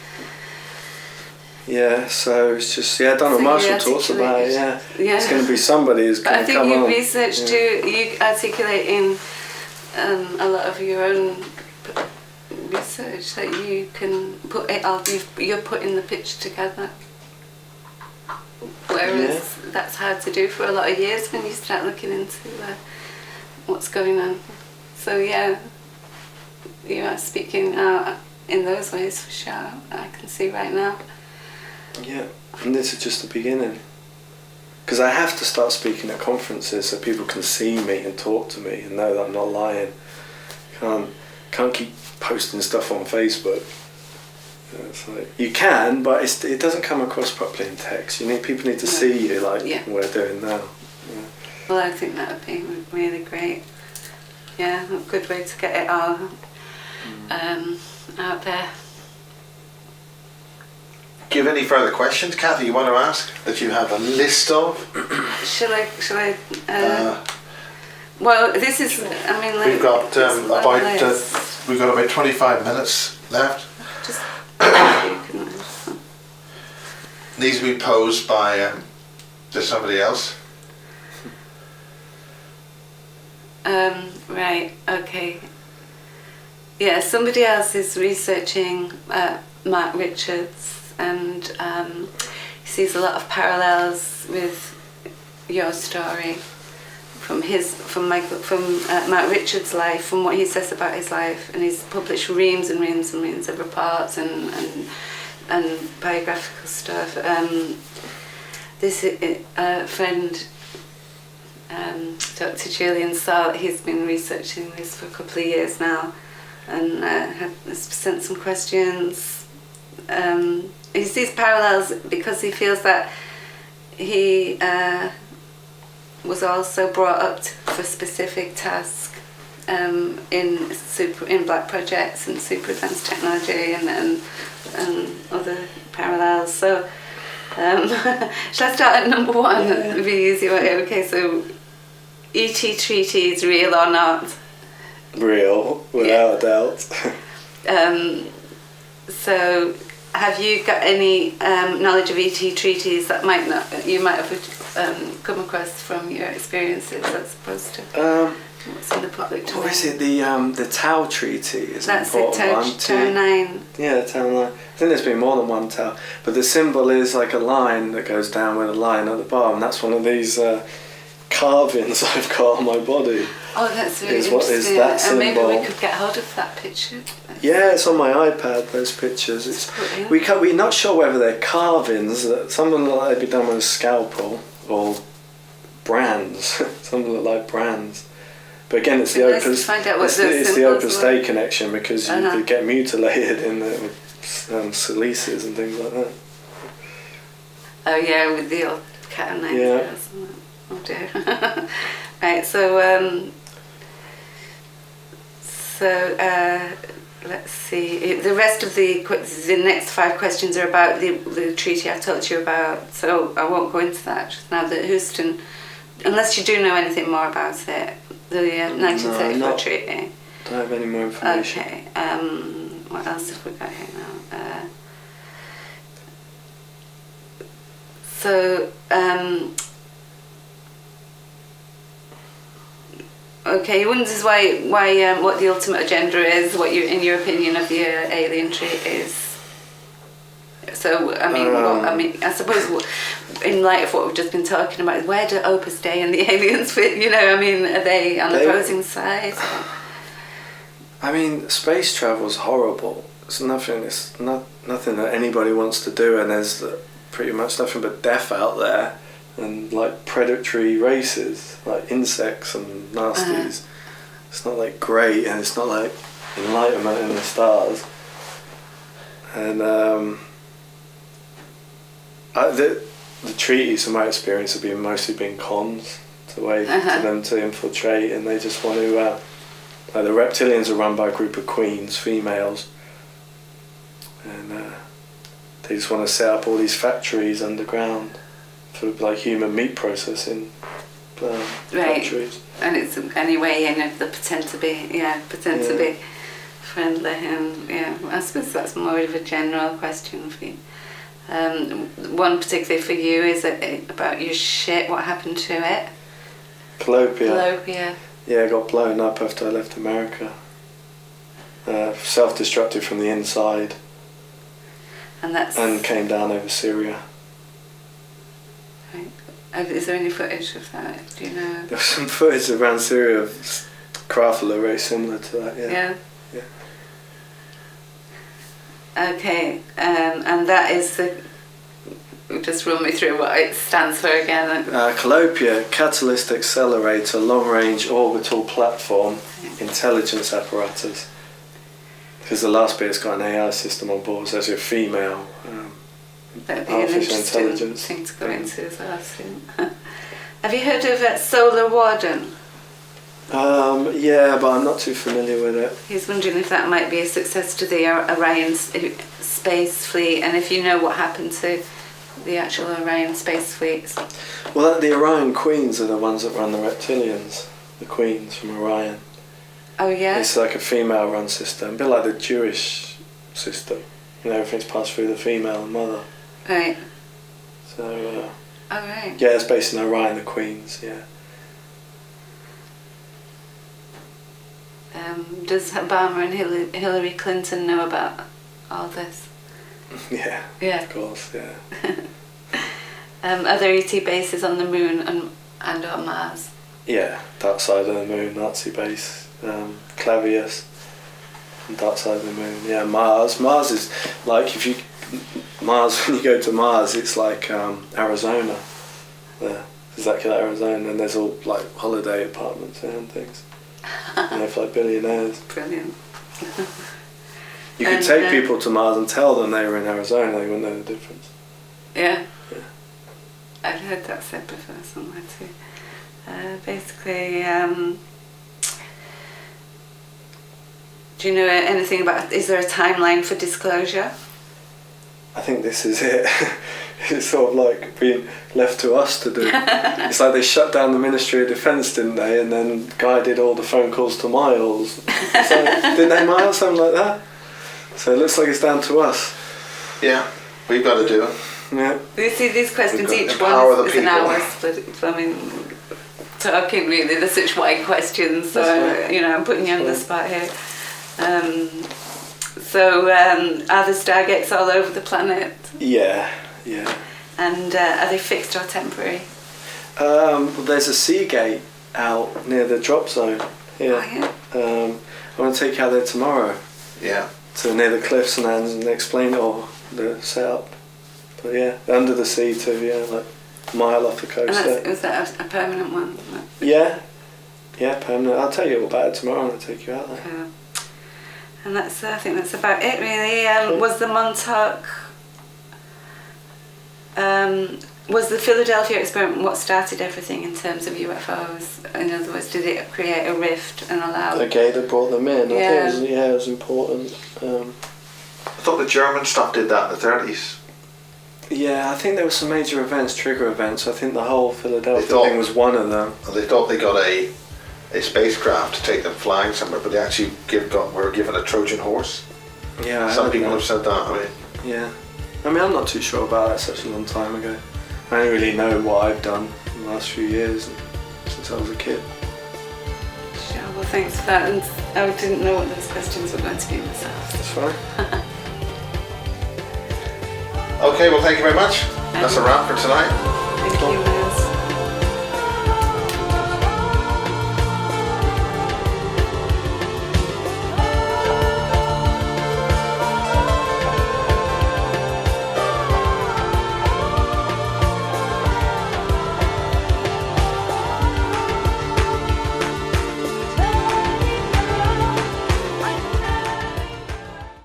Yeah, so it's just, Donald Marshall talks about it, yeah. It's going to be somebody who's going to come on. I think you research too, you articulate in a lot of your own research that you can put it all, you're putting the picture together, whereas that's hard to do for a lot of years when you start looking into what's going on. So you are speaking out in those ways for sure, I can see right now. Yeah, and this is just the beginning, because I have to start speaking at conferences so people can see me and talk to me and know that I'm not lying. Can't keep posting stuff on Facebook. It's like, you can, but it doesn't come across properly in text. People need to see you like we're doing now. Yeah. Well, I think that would be really great. Yeah, a good way to get it all out there. Do you have any further questions, Kathy, you want to ask that you have a list of? Shall I? Well, this is. I mean, like, we've got about 25 minutes left. Just These will be posed by just somebody else. Right. Okay. Yeah, somebody else is researching Mark Richards, and he sees a lot of parallels with your story. From Mark Richards' life, from what he says about his life, and he's published reams and reams and reams of reports and biographical stuff. This friend, Dr. Julian Salt, he's been researching this for a couple of years now, and has sent some questions. He sees parallels because he feels that he was also brought up for a specific task in black projects and super advanced technology and other parallels. So shall I start at number 1? That would be the easy way. Okay, so E.T. treaties, real or not? Real, without a doubt. So have you got any knowledge of E.T. treaties that you might have come across from your experiences as opposed to? What's in the public domain? What is it? The Tau Treaty is an That's it, important one. Tau 9. Yeah, the Tau line. I think there's been more than one Tau, but the symbol is like a line that goes down with a line at the bottom. That's one of these carvings I've got on my body. Oh, that's really Is interesting. what is that And maybe we symbol. could get hold of that picture. Yeah, it's on my iPad. Those pictures. It's Brilliant. we're not sure whether they're carvings. Some of them look like they'd be done with a scalpel or brands. Some of them look like brands. But again, it's the It'd be nice to Opus. find out what It's those the symbols Opus were. Dei connection because you Uh-huh. could get mutilated in the silices and things like that. Oh yeah, with the old cat o' nine Yeah. tails. Oh dear. Right, so let's see. The rest of the next 5 questions are about the treaty I told you about. So I won't go into that just now. The Houston, unless you do know anything more about it, the 1934 not- treaty. Don't have any more information. Okay. What else have we got here now? Okay, he wonders why what the ultimate agenda is, what you, in your opinion, of the alien treaty is. So, I suppose in light of what we've just been talking about, where do Opus Dei and the aliens fit? Are they on the opposing side? I mean, space travel's horrible. It's nothing that anybody wants to do, and there's pretty much nothing but death out there, and like predatory races, like insects and nasties. It's not like great, and it's not like enlightenment in the stars. And the treaties, from my experience, have mostly been cons to them to infiltrate, and they just want to. The reptilians are run by a group of queens, females, and they just want to set up all these factories underground for like human meat processing factories. And it's any way in if they pretend to be friendly, and I suppose that's more of a general question for you. One particularly for you is about your ship. What happened to it? Calliope. Yeah, I got blown up after I left America. Self-destructed from the inside. And came down over Syria. Right. Is there any footage of that? Do you know? There was some footage around Syria of craft that look very similar to that, yeah. Okay, and that is just run me through what it stands for again. Calliope, Catalyst Accelerator, Long-Range Orbital Platform, Intelligence Apparatus. Because the last bit's got an AI system on board, so it's a female That'd be artificial an interesting intelligence thing to go into as well soon. Have you heard of Solar Warden? Yeah, but I'm not too familiar with it. He's wondering if that might be a success to the Orion space fleet, and if you know what happened to the actual Orion space fleets. Well, the Orion Queens are the ones that run the reptilians. The Queens from Orion. Oh yeah? It's like a female-run system, a bit like the Jewish system. Everything's passed through the female and mother. Right. So, right. yeah, it's based in Orion, the Queens, yeah. Does Obama and Hillary Clinton know about all this? Yeah, Yeah. of course, yeah. Are there ET bases on the moon and on Mars? Yeah, dark side of the moon, Nazi base, Clavius, and dark side of the moon. Yeah, Mars. Mars is like when you go to Mars, it's like Arizona. Exactly like Arizona, and there's all like holiday apartments there and things. For like billionaires. Brilliant. You could take people to Mars and tell them they were in Arizona, they wouldn't know the difference. Yeah. I've heard that said before somewhere too. Basically, do you know anything about, is there a timeline for disclosure? I think this is it. It's sort of like being left to us to do. It's like they shut down the Ministry of Defence, didn't they? And then Guy did all the phone calls to Miles. So, didn't they, Miles? Something like that? So it looks like it's down to us. Yeah, we've got to do it. Yeah. You see these questions, each empower one the is an people. hour split. I mean, talking really. They're such wide questions, so That's right. I'm putting you on the spot here. So are the stargates all over the planet? Yeah. And are they fixed or temporary? Well, there's a sea gate out near the drop zone here. Oh, yeah. I want to take you out there tomorrow Yeah. to near the cliffs and explain it all, the setup. But yeah, under the sea too, yeah, like a mile off the coast And there. is that a permanent one? Yeah, permanent. I'll tell you all about it tomorrow when I take you out there. Yeah. And I think that's about it really. Was the Montauk, was the Philadelphia experiment what started everything in terms of UFOs? In other words, did it create a rift and allow... The gate that brought them in, Yeah. I think it was important. I thought the German stuff did that in the 30s. Yeah, I think there were some major events, trigger events. I think the whole Philadelphia They thought- thing was one of them. They thought they got a spacecraft to take them flying somewhere, but they actually were given a Trojan horse. Yeah, I Some heard people that. have said that. I mean, Yeah. I mean, I'm not too sure about that, such a long time ago. I don't really know what I've done in the last few years since I was a kid. Sure, well thanks for that. And I didn't know what those questions were going to be myself. That's fine. okay, well, thank you very much. That's a wrap for tonight. Thank you.